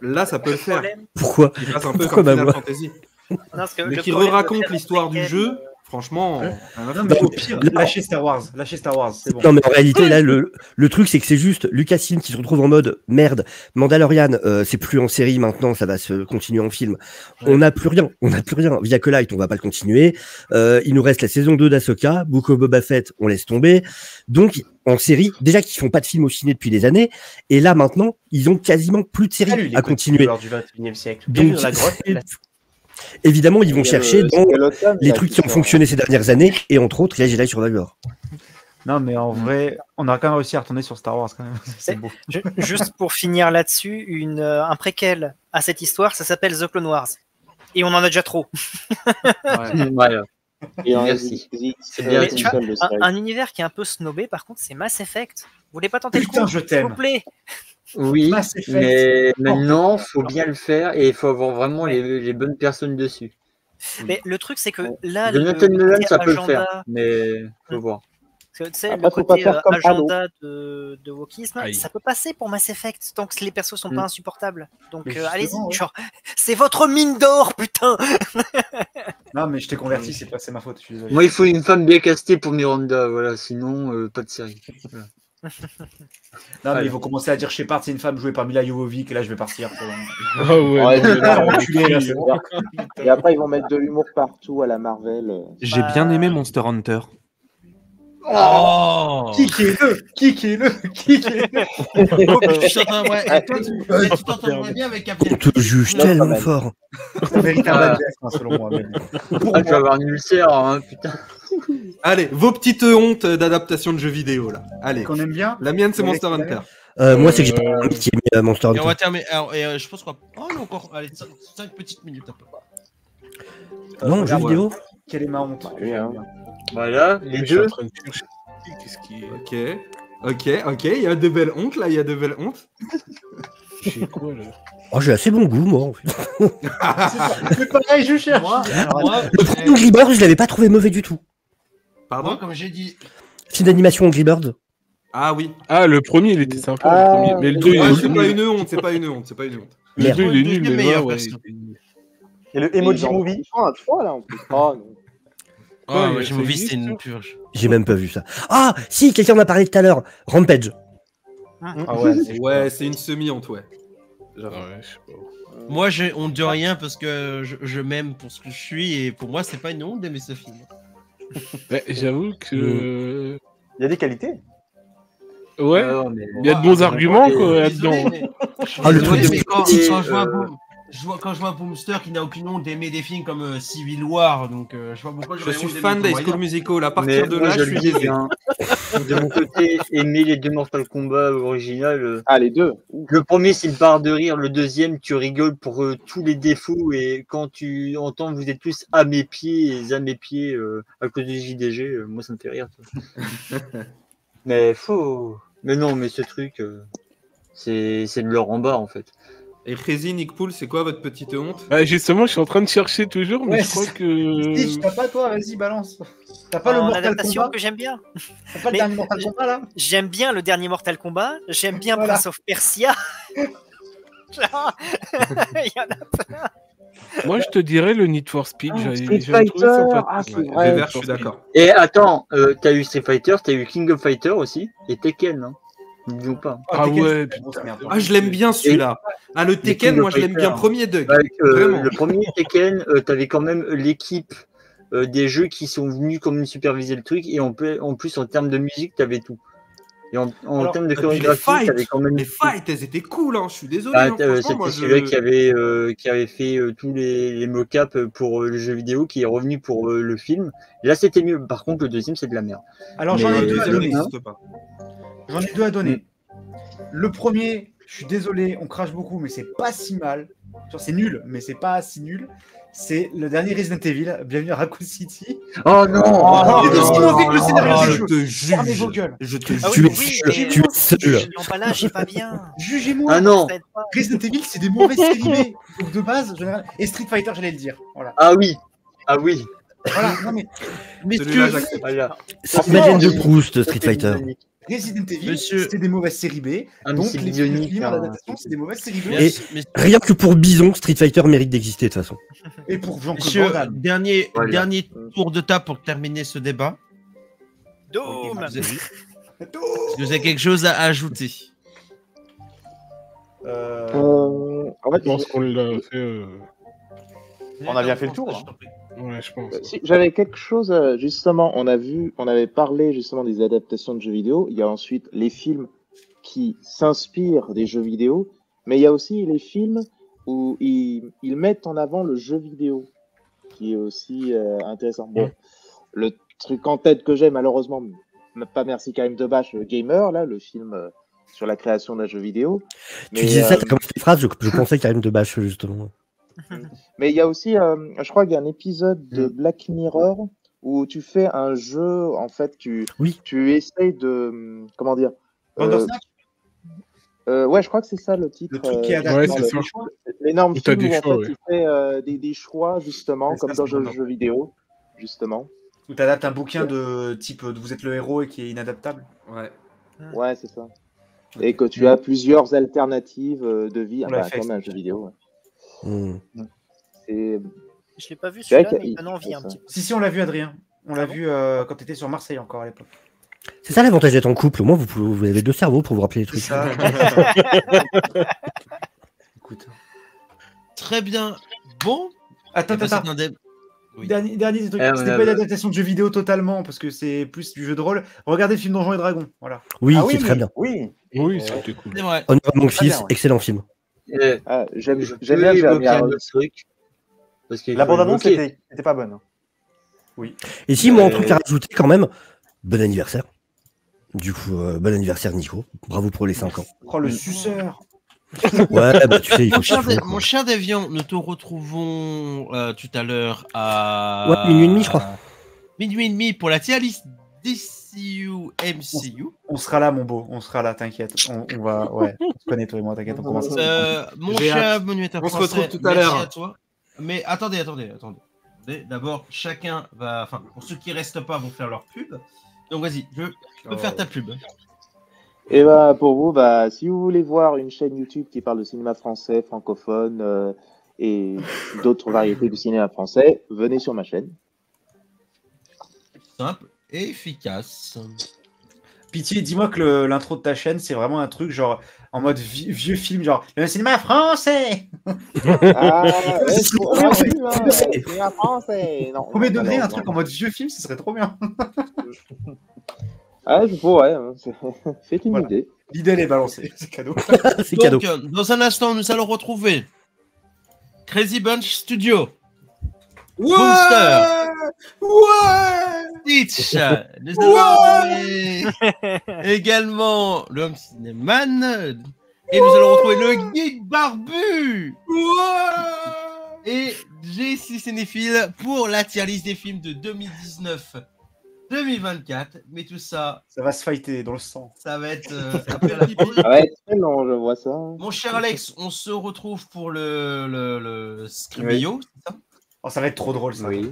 Speaker 6: Là, ça peut le faire.
Speaker 4: Problème,
Speaker 3: Pourquoi
Speaker 6: Il fasse un peu
Speaker 3: Pourquoi
Speaker 6: comme Final
Speaker 3: moi
Speaker 6: Fantasy.
Speaker 4: non, parce que
Speaker 6: Mais
Speaker 4: le
Speaker 6: qui
Speaker 4: problème de
Speaker 6: raconte
Speaker 4: faire un
Speaker 6: l'histoire du
Speaker 4: préquel,
Speaker 6: jeu, franchement.
Speaker 2: non, mais au pire, lâchez Star Wars, c'est bon.
Speaker 3: Non, mais en réalité, là, le truc, c'est que c'est juste Lucasfilm qui se retrouve en mode merde. Mandalorian, c'est plus en série maintenant, ça va se continuer en film. On n'a plus rien. Via Acolyte, on va pas le continuer. Il nous reste la saison 2 d'Ahsoka, Book of Boba Fett, on laisse tomber. Donc, en série, déjà qu'ils font pas de films au ciné depuis des années, et là maintenant, ils ont quasiment plus de séries
Speaker 10: Salut les
Speaker 3: à continuer.
Speaker 10: lors du 21e siècle. Bienvenue
Speaker 3: Donc,
Speaker 10: dans la grotte.
Speaker 3: évidemment, ils vont
Speaker 9: Il y a
Speaker 3: chercher
Speaker 9: le
Speaker 3: dans
Speaker 9: Skeleton,
Speaker 3: les
Speaker 9: là,
Speaker 3: trucs qui ont
Speaker 9: sort.
Speaker 3: fonctionné ces dernières années, et entre autres, les Jedi Survivor.
Speaker 2: Non, mais en vrai, on a quand même réussi à retourner sur Star Wars quand même. C'est beau.
Speaker 4: Juste pour finir là-dessus, un préquel à cette histoire, ça s'appelle The Clone Wars. Et on en a déjà trop.
Speaker 7: Voilà.
Speaker 9: Et en
Speaker 7: Merci.
Speaker 9: existe
Speaker 7: C'est bien
Speaker 4: Mais
Speaker 7: dit.
Speaker 4: tu vois,
Speaker 9: seul de série.
Speaker 4: un univers qui est un peu snobé, par contre, c'est Mass Effect. Vous voulez pas tenter le
Speaker 2: Putain,
Speaker 4: coup,
Speaker 2: je
Speaker 4: s'il
Speaker 2: t'aime.
Speaker 4: vous plaît?
Speaker 7: Oui,
Speaker 2: Mass Effect.
Speaker 7: mais
Speaker 2: Oh,
Speaker 7: maintenant, faut bien le faire et il faut avoir vraiment les bonnes personnes dessus.
Speaker 4: Mais le truc, c'est que là,
Speaker 7: Jonathan Nolan,
Speaker 4: côté
Speaker 7: ça peut le faire,
Speaker 4: agenda,
Speaker 7: mais faut voir.
Speaker 4: parce que, tu sais,
Speaker 9: Après,
Speaker 4: le
Speaker 9: faut pas
Speaker 4: côté
Speaker 9: faire comme
Speaker 4: agenda de wokisme,
Speaker 8: Aïe.
Speaker 4: ça peut passer pour Mass Effect tant que les persos sont pas insupportables. Donc
Speaker 2: Mais
Speaker 4: allez-y,
Speaker 2: justement, ouais.
Speaker 4: genre, c'est votre mine d'or, putain.
Speaker 2: Non, mais je t'ai converti, c'est ma faute, je suis désolé.
Speaker 7: Moi, il faut une femme bien castée pour Miranda, voilà, sinon, pas de série. Voilà.
Speaker 2: Non, mais
Speaker 7: Voilà.
Speaker 2: ils vont commencer à dire Shepard, c'est une femme jouée par Mila Jovovich, et là, je vais partir.
Speaker 8: Ah ouais,
Speaker 9: Ouais,
Speaker 8: non, mais là,
Speaker 2: enculé, là, c'est bon.
Speaker 9: Et après, ils vont mettre de l'humour partout à la Marvel.
Speaker 10: J'ai bien aimé Monster Hunter.
Speaker 1: Oh
Speaker 2: Kickez-le.
Speaker 1: Je suis en train- ouais, et toi, tu t'entendrais bien avec Captain.
Speaker 3: On te juge
Speaker 9: Non, quand
Speaker 3: tellement
Speaker 9: même.
Speaker 3: fort.
Speaker 2: C'est un véritable adverse, hein, selon moi. Mais...
Speaker 7: Ah, tu vas avoir une ulcère, hein, putain.
Speaker 6: Allez, vos petites hontes d'adaptation de jeux vidéo là. Allez.
Speaker 2: Qu'on aime bien.
Speaker 6: La mienne, c'est
Speaker 2: Ouais,
Speaker 6: Monster
Speaker 2: c'est
Speaker 6: Hunter.
Speaker 3: Moi, c'est que j'ai pas un qui aime Monster
Speaker 1: Et on va
Speaker 3: Hunter.
Speaker 1: terminer. Alors, je pense qu'on va. Oh non, encore. Allez, 5 petites minutes un peu.
Speaker 3: Non, jeu
Speaker 2: regarde,
Speaker 3: vidéo.
Speaker 2: Quelle est ma honte?
Speaker 9: Oui, hein.
Speaker 7: Voilà, les
Speaker 8: je suis en
Speaker 7: deux.
Speaker 8: train de chercher. Qu'est-ce qui est.
Speaker 6: Ok, il y a de belles hontes là, il y a de belles hontes.
Speaker 8: J'ai quoi là?
Speaker 3: Oh, j'ai assez bon goût, moi. En fait.
Speaker 2: C'est pareil, je cherche.
Speaker 1: Moi,
Speaker 3: Le premier Angry Birds, je l'avais pas trouvé mauvais du tout.
Speaker 6: Pardon?
Speaker 1: comme j'ai dit.
Speaker 3: Film d'animation Angry Birds.
Speaker 6: Ah oui.
Speaker 8: Ah, le premier, il était sympa.
Speaker 9: Ah,
Speaker 8: Le premier. Mais le 2, il
Speaker 6: Ouais,
Speaker 8: est
Speaker 6: c'est
Speaker 8: nul.
Speaker 6: pas une honte, c'est pas une honte, c'est pas une honte.
Speaker 8: Le
Speaker 3: Merde.
Speaker 8: 2, il est nul, mais
Speaker 1: meilleur,
Speaker 8: ouais,
Speaker 1: perso.
Speaker 5: Et le
Speaker 9: Ils
Speaker 5: Emoji
Speaker 9: en
Speaker 5: Movie.
Speaker 9: font un 3 là en plus. Oh non.
Speaker 1: Oh,
Speaker 8: Ouais,
Speaker 1: moi,
Speaker 8: ça
Speaker 1: j'ai mon vie,
Speaker 8: existe,
Speaker 1: c'était une
Speaker 8: hein.
Speaker 1: purge.
Speaker 3: J'ai même pas vu ça. Ah, si, quelqu'un m'a parlé tout à l'heure. Rampage.
Speaker 2: Ah ouais, c'est
Speaker 6: Ouais, c'est une semi-honte, ouais. J'avoue.
Speaker 8: Ah ouais, je sais pas.
Speaker 1: Moi, on ne dit rien parce que je m'aime pour ce que je suis et pour moi, c'est pas une honte d'aimer ce film.
Speaker 8: Bah, j'avoue que.
Speaker 5: Il y a des qualités.
Speaker 8: Ouais,
Speaker 7: Non, mais...
Speaker 8: il y a de bons arguments quoi,
Speaker 1: Désolé,
Speaker 8: là-dedans.
Speaker 1: mais-
Speaker 3: Ah, le
Speaker 1: Désolé,
Speaker 3: truc de-
Speaker 1: mais quand
Speaker 7: Et,
Speaker 1: je vois quand je vois Boomster qui n'a aucune honte d'aimer des films comme Civil War, donc je vois pourquoi
Speaker 6: Je
Speaker 1: j'aurais
Speaker 6: suis
Speaker 1: honte d'aimer
Speaker 6: fan
Speaker 1: Tomb
Speaker 6: d'High
Speaker 1: Raider.
Speaker 6: School Musical. À
Speaker 7: Mais
Speaker 6: partir de
Speaker 7: moi,
Speaker 6: là, je
Speaker 7: le
Speaker 6: suis
Speaker 7: dis
Speaker 6: biaisé.
Speaker 7: bien. De mon côté, aimer les deux Mortal Kombat original.
Speaker 9: Ah, les deux.
Speaker 7: Le premier, c'est une barre de rire. Le deuxième, tu rigoles pour tous les défauts. Et quand tu entends vous êtes tous à mes pieds à cause du JDG, moi, ça me fait rire. Ça. Mais faut. Mais non, mais ce truc, c'est de leur en bas, en fait.
Speaker 6: Et Crazy, Nick Pool, c'est quoi votre petite honte?
Speaker 8: Bah, justement, je suis en train de chercher toujours, mais
Speaker 2: Ouais,
Speaker 8: je crois
Speaker 2: c'est-
Speaker 8: que.
Speaker 2: Stitch, t'as pas toi, vas-y, balance. T'as pas le
Speaker 4: En
Speaker 2: Mortal
Speaker 4: adaptation
Speaker 2: Kombat?
Speaker 4: que j'aime bien.
Speaker 2: T'as pas le
Speaker 4: Mais-
Speaker 2: dernier Mortal Kombat là?
Speaker 4: J'aime bien le dernier Mortal Kombat. J'aime bien
Speaker 2: Voilà.
Speaker 4: Prince of Persia. Genre, il y en a.
Speaker 8: Moi, je te dirais le Need for Speed.
Speaker 9: Ah,
Speaker 8: j'avais
Speaker 9: Street
Speaker 8: j'avais trouvé
Speaker 9: Fighter.
Speaker 8: sympathique.
Speaker 9: Ah, c'est
Speaker 8: Ouais.
Speaker 9: vrai.
Speaker 6: Vévert, je suis d'accord.
Speaker 7: Et attends, t'as eu Street Fighter, t'as eu King of Fighter aussi, et Tekken, hein. N'oublions pas.
Speaker 8: Ah
Speaker 2: Tekken,
Speaker 8: ouais,
Speaker 2: c'est une
Speaker 8: putain.
Speaker 2: grosse merde.
Speaker 6: Ah, je l'aime bien celui-là. Ah, le Tekken,
Speaker 7: King of
Speaker 6: moi, je l'aime bien.
Speaker 7: Fighter.
Speaker 6: Premier Doug.
Speaker 7: Avec,
Speaker 6: Vraiment.
Speaker 7: le premier Tekken, t'avais quand même l'équipe des jeux qui sont venus comme superviser le truc, et en plus, en termes de musique, t'avais tout. Et en
Speaker 2: Alors,
Speaker 7: termes de
Speaker 6: Et puis
Speaker 7: chorégraphie, t'avais quand même
Speaker 6: les
Speaker 7: tout.
Speaker 6: fights, elles étaient cool, hein. Je suis désolé.
Speaker 7: Ah,
Speaker 6: hein, franchement,
Speaker 7: c'était
Speaker 6: moi,
Speaker 7: celui-là qui avait fait tous les mocap pour le jeu vidéo, qui est revenu pour le film. Là, c'était mieux. Par contre, le deuxième, c'est de la merde.
Speaker 2: Alors j'en
Speaker 7: Mais
Speaker 2: ai
Speaker 6: Le
Speaker 2: deux à
Speaker 6: deuxième
Speaker 2: donner.
Speaker 6: n'existe pas.
Speaker 2: J'en ai deux à donner. Le premier, je suis désolé, on crache beaucoup, mais c'est pas si mal. Genre, c'est nul, mais c'est pas si nul. C'est le dernier Resident Evil, Bienvenue à Raccoon City.
Speaker 7: Oh non,
Speaker 2: Oh,
Speaker 7: non,
Speaker 2: mais c'est mauvais que le scénario
Speaker 6: Oh,
Speaker 2: du
Speaker 6: je
Speaker 2: jeu.
Speaker 6: te
Speaker 2: Fermez vos
Speaker 6: juge.
Speaker 2: gueules.
Speaker 6: Je te
Speaker 4: Ah
Speaker 6: juge.
Speaker 4: oui,
Speaker 3: Tu es
Speaker 4: oui,
Speaker 3: seul,
Speaker 4: mais
Speaker 3: tu es seul.
Speaker 4: l'emballage est pas bien.
Speaker 2: Jugez-moi.
Speaker 7: Ah non.
Speaker 4: Ça aide pas.
Speaker 2: Resident Evil, c'est des mauvaises séries B. Donc de base, et Street Fighter, j'allais le dire. Voilà.
Speaker 7: Ah oui, ah oui.
Speaker 2: Voilà. Non, mais
Speaker 6: Celui-là, j'accepte.
Speaker 7: Voilà.
Speaker 3: C'est Madeleine de Proust, Street Fighter.
Speaker 2: Resident Evil,
Speaker 1: Monsieur-
Speaker 2: c'est des mauvaises séries B.
Speaker 7: Ah, mais
Speaker 2: Donc
Speaker 7: c'est
Speaker 2: les
Speaker 7: bionique,
Speaker 2: films en
Speaker 7: hein.
Speaker 2: adaptation, c'est des mauvaises séries B.
Speaker 3: Et- Rien que pour Bison, Street Fighter mérite d'exister de toute façon.
Speaker 2: Et pour Jean-Claude
Speaker 1: Monsieur,
Speaker 2: Van Damme.
Speaker 7: Voilà.
Speaker 1: dernier tour de table pour terminer ce débat.
Speaker 4: Doom.
Speaker 1: Vous avez- Est-ce que vous avez quelque chose à ajouter?
Speaker 9: En fait,
Speaker 8: Je pense qu'on l'a fait.
Speaker 5: On a bien fait le tour, hein.
Speaker 8: Ouais, je pense.
Speaker 9: si, j'avais quelque chose, justement, on avait parlé justement des adaptations de jeux vidéo. Il y a ensuite les films qui s'inspirent des jeux vidéo, mais il y a aussi les films où ils mettent en avant le jeu vidéo, qui est aussi intéressant. Bon, le truc en tête que j'ai, malheureusement, pas merci Karim Debache, Gamer, là, le film sur la création d'un jeu vidéo.
Speaker 3: Tu disais ça, t'as commencé tes phrases, je pensais Karim Debache, justement.
Speaker 9: Mais il y a aussi, je crois qu'il y a un épisode de Black Mirror où tu fais un jeu, en fait, tu essayes de, comment dire,
Speaker 2: Bandersnatch
Speaker 9: ouais, je crois que c'est ça le titre.
Speaker 2: Le truc qui est adapté
Speaker 8: Ouais, c'est ça.
Speaker 9: L'énorme
Speaker 8: Où t'as
Speaker 9: film
Speaker 8: des
Speaker 9: où en
Speaker 8: choix,
Speaker 9: fait
Speaker 8: ouais.
Speaker 9: tu fais des choix, justement,
Speaker 2: C'est
Speaker 9: comme
Speaker 2: ça,
Speaker 9: dans
Speaker 2: c'est
Speaker 9: le
Speaker 2: Bandersnatch.
Speaker 9: jeu vidéo, justement.
Speaker 2: Où tu adaptes un bouquin de type vous êtes le héros et qui est inadaptable.
Speaker 6: Ouais.
Speaker 9: Ouais, c'est ça. Et que tu as plusieurs alternatives de vie,
Speaker 2: On l'avait fait
Speaker 9: comme un
Speaker 2: avec
Speaker 9: jeu vidéo.
Speaker 3: Hmm.
Speaker 9: C'est
Speaker 4: Je l'ai pas vu
Speaker 9: C'est vrai
Speaker 4: celui-là,
Speaker 9: qu'il
Speaker 4: mais
Speaker 9: y
Speaker 4: il
Speaker 9: a-
Speaker 4: donne envie un
Speaker 9: ça.
Speaker 4: petit peu.
Speaker 2: Si, on l'a vu, Adrien. On l'a
Speaker 4: bon
Speaker 2: vu quand tu étais sur Marseille encore à l'époque.
Speaker 3: C'est ça l'avantage d'être en couple. Au moins, vous avez deux cerveaux pour vous rappeler les trucs.
Speaker 2: Ça.
Speaker 1: Écoute. Très bien. Bon.
Speaker 2: Attends,
Speaker 1: Eh ben,
Speaker 2: attends.
Speaker 1: c'est un dé- Oui.
Speaker 2: Dernier truc.
Speaker 7: Eh, on
Speaker 2: C'était
Speaker 7: a-
Speaker 2: pas une adaptation de jeu vidéo totalement, parce que c'est plus du jeu de rôle. Regardez le film Donjons et Dragons. Voilà.
Speaker 3: Oui,
Speaker 5: Ah
Speaker 3: qui est
Speaker 5: oui,
Speaker 3: très bien.
Speaker 5: oui.
Speaker 8: Oui, c'était cool.
Speaker 1: C'est vrai.
Speaker 3: Honorable Monk
Speaker 5: Très bien,
Speaker 3: Fils,
Speaker 5: ouais.
Speaker 3: excellent film.
Speaker 9: J'aime
Speaker 7: Je
Speaker 9: j'aime
Speaker 7: peux
Speaker 9: bien
Speaker 7: évoquer
Speaker 9: Jeremy
Speaker 7: un
Speaker 9: Irons.
Speaker 7: autre truc. Parce qu'il
Speaker 5: La
Speaker 7: faut
Speaker 5: bande-annonce
Speaker 7: évoquer.
Speaker 5: était pas bonne.
Speaker 3: Et si, moi, un truc à rajouter quand même, bon anniversaire. Du coup, bon anniversaire, Nico. Bravo pour les 5 ans.
Speaker 2: Oh, le suceur.
Speaker 3: Ouais, bah tu sais, il faut
Speaker 1: Mon cher Deviant, nous te retrouvons tout à l'heure à.
Speaker 3: Ouais, minuit et demi, je crois.
Speaker 1: Minuit et demi pour la tier list DCU MCU.
Speaker 2: On sera là, mon beau. On sera là, t'inquiète. On va. Ouais. On se connaît, toi et moi, t'inquiète. On commence.
Speaker 1: Mon
Speaker 6: J'ai
Speaker 1: cher
Speaker 6: hâte.
Speaker 1: monumental
Speaker 6: On se
Speaker 1: français,
Speaker 6: retrouve tout à
Speaker 1: merci
Speaker 6: l'heure.
Speaker 1: à toi. Mais attendez. D'abord, chacun va. Enfin, pour ceux qui restent pas, vont faire leur pub. Donc vas-y, tu peux faire ta pub.
Speaker 9: Et bah, pour vous, bah, si vous voulez voir une chaîne YouTube qui parle de cinéma français, francophone et d'autres variétés de cinéma français, venez sur ma chaîne.
Speaker 1: Simple et efficace.
Speaker 2: Pitié, dis-moi que l'intro de ta chaîne, c'est vraiment un truc genre en mode vieux film, genre le cinéma français.
Speaker 9: Cinéma français. Non,
Speaker 2: Premier
Speaker 9: non,
Speaker 2: degré,
Speaker 9: non,
Speaker 2: un truc
Speaker 9: non.
Speaker 2: en mode vieux film, ce serait trop bien.
Speaker 9: Ah, je pourrais. C'est une
Speaker 2: Voilà.
Speaker 9: idée.
Speaker 2: L'idée, elle est balancée. C'est cadeau.
Speaker 3: C'est cadeau.
Speaker 1: Donc, dans un instant, nous allons retrouver Crazy Bunch Studio. Boomster. Stitch. Nous allons retrouver également l'homme cinéman. Et nous allons retrouver le geek barbu. Et J6 Cinéphile pour la tier list des films de 2019-2024. Mais tout ça,
Speaker 2: Ça va se fighter dans le sang.
Speaker 1: ça va être après la pause.
Speaker 9: Ça va être très long, je vois ça.
Speaker 1: Mon cher Alex, on se retrouve pour le Scribio, c'est ça?
Speaker 2: Oh, ça va être trop drôle, ça.
Speaker 7: Oui.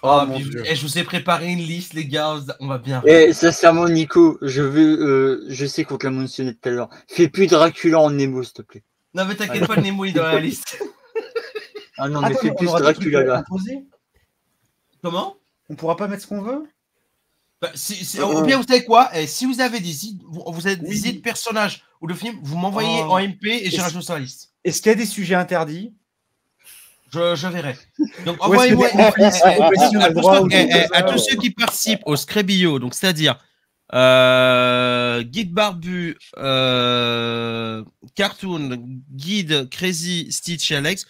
Speaker 2: Oh,
Speaker 1: Ah,
Speaker 2: mon
Speaker 1: puis,
Speaker 2: Dieu.
Speaker 1: je vous ai préparé une liste, les gars. On va bien.
Speaker 7: Et sincèrement, Nico, je sais qu'on te l'a mentionné tout à l'heure. Fais plus Dracula en Nemo, s'il te plaît.
Speaker 1: Non, mais t'inquiète pas, le Nemo il est dans la liste.
Speaker 7: Ah non, mais
Speaker 2: Attends,
Speaker 7: fais
Speaker 2: on
Speaker 7: plus
Speaker 2: aura des trucs
Speaker 7: Dracula
Speaker 2: à
Speaker 7: là.
Speaker 2: poser.
Speaker 1: Comment?
Speaker 2: On pourra pas mettre ce qu'on veut.
Speaker 1: Bah, au pire, vous savez quoi? Si vous avez des idées, vous avez des idées de personnages ou de films, vous m'envoyez en MP et j'ai rajouté sur la liste.
Speaker 2: Est-ce qu'il y a des sujets interdits?
Speaker 1: Je verrai. Donc,
Speaker 2: Ou est-ce que
Speaker 1: envoyez-moi
Speaker 2: des conflits, si on a le droit ou
Speaker 1: à tous ceux qui participent au Scrébio, donc c'est-à-dire Guide Barbu, Cartoon, Guide, Crazy, Stitch et Alex,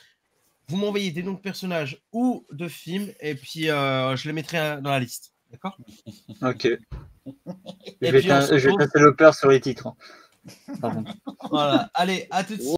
Speaker 1: vous m'envoyez des noms de personnages ou de films et puis je les mettrai dans la liste. D'accord?
Speaker 7: Ok.
Speaker 1: Et
Speaker 7: Je vais
Speaker 1: puis, on se retrouve-
Speaker 7: passer le peur sur les titres. Pardon.
Speaker 1: Voilà. Allez, à tout de suite.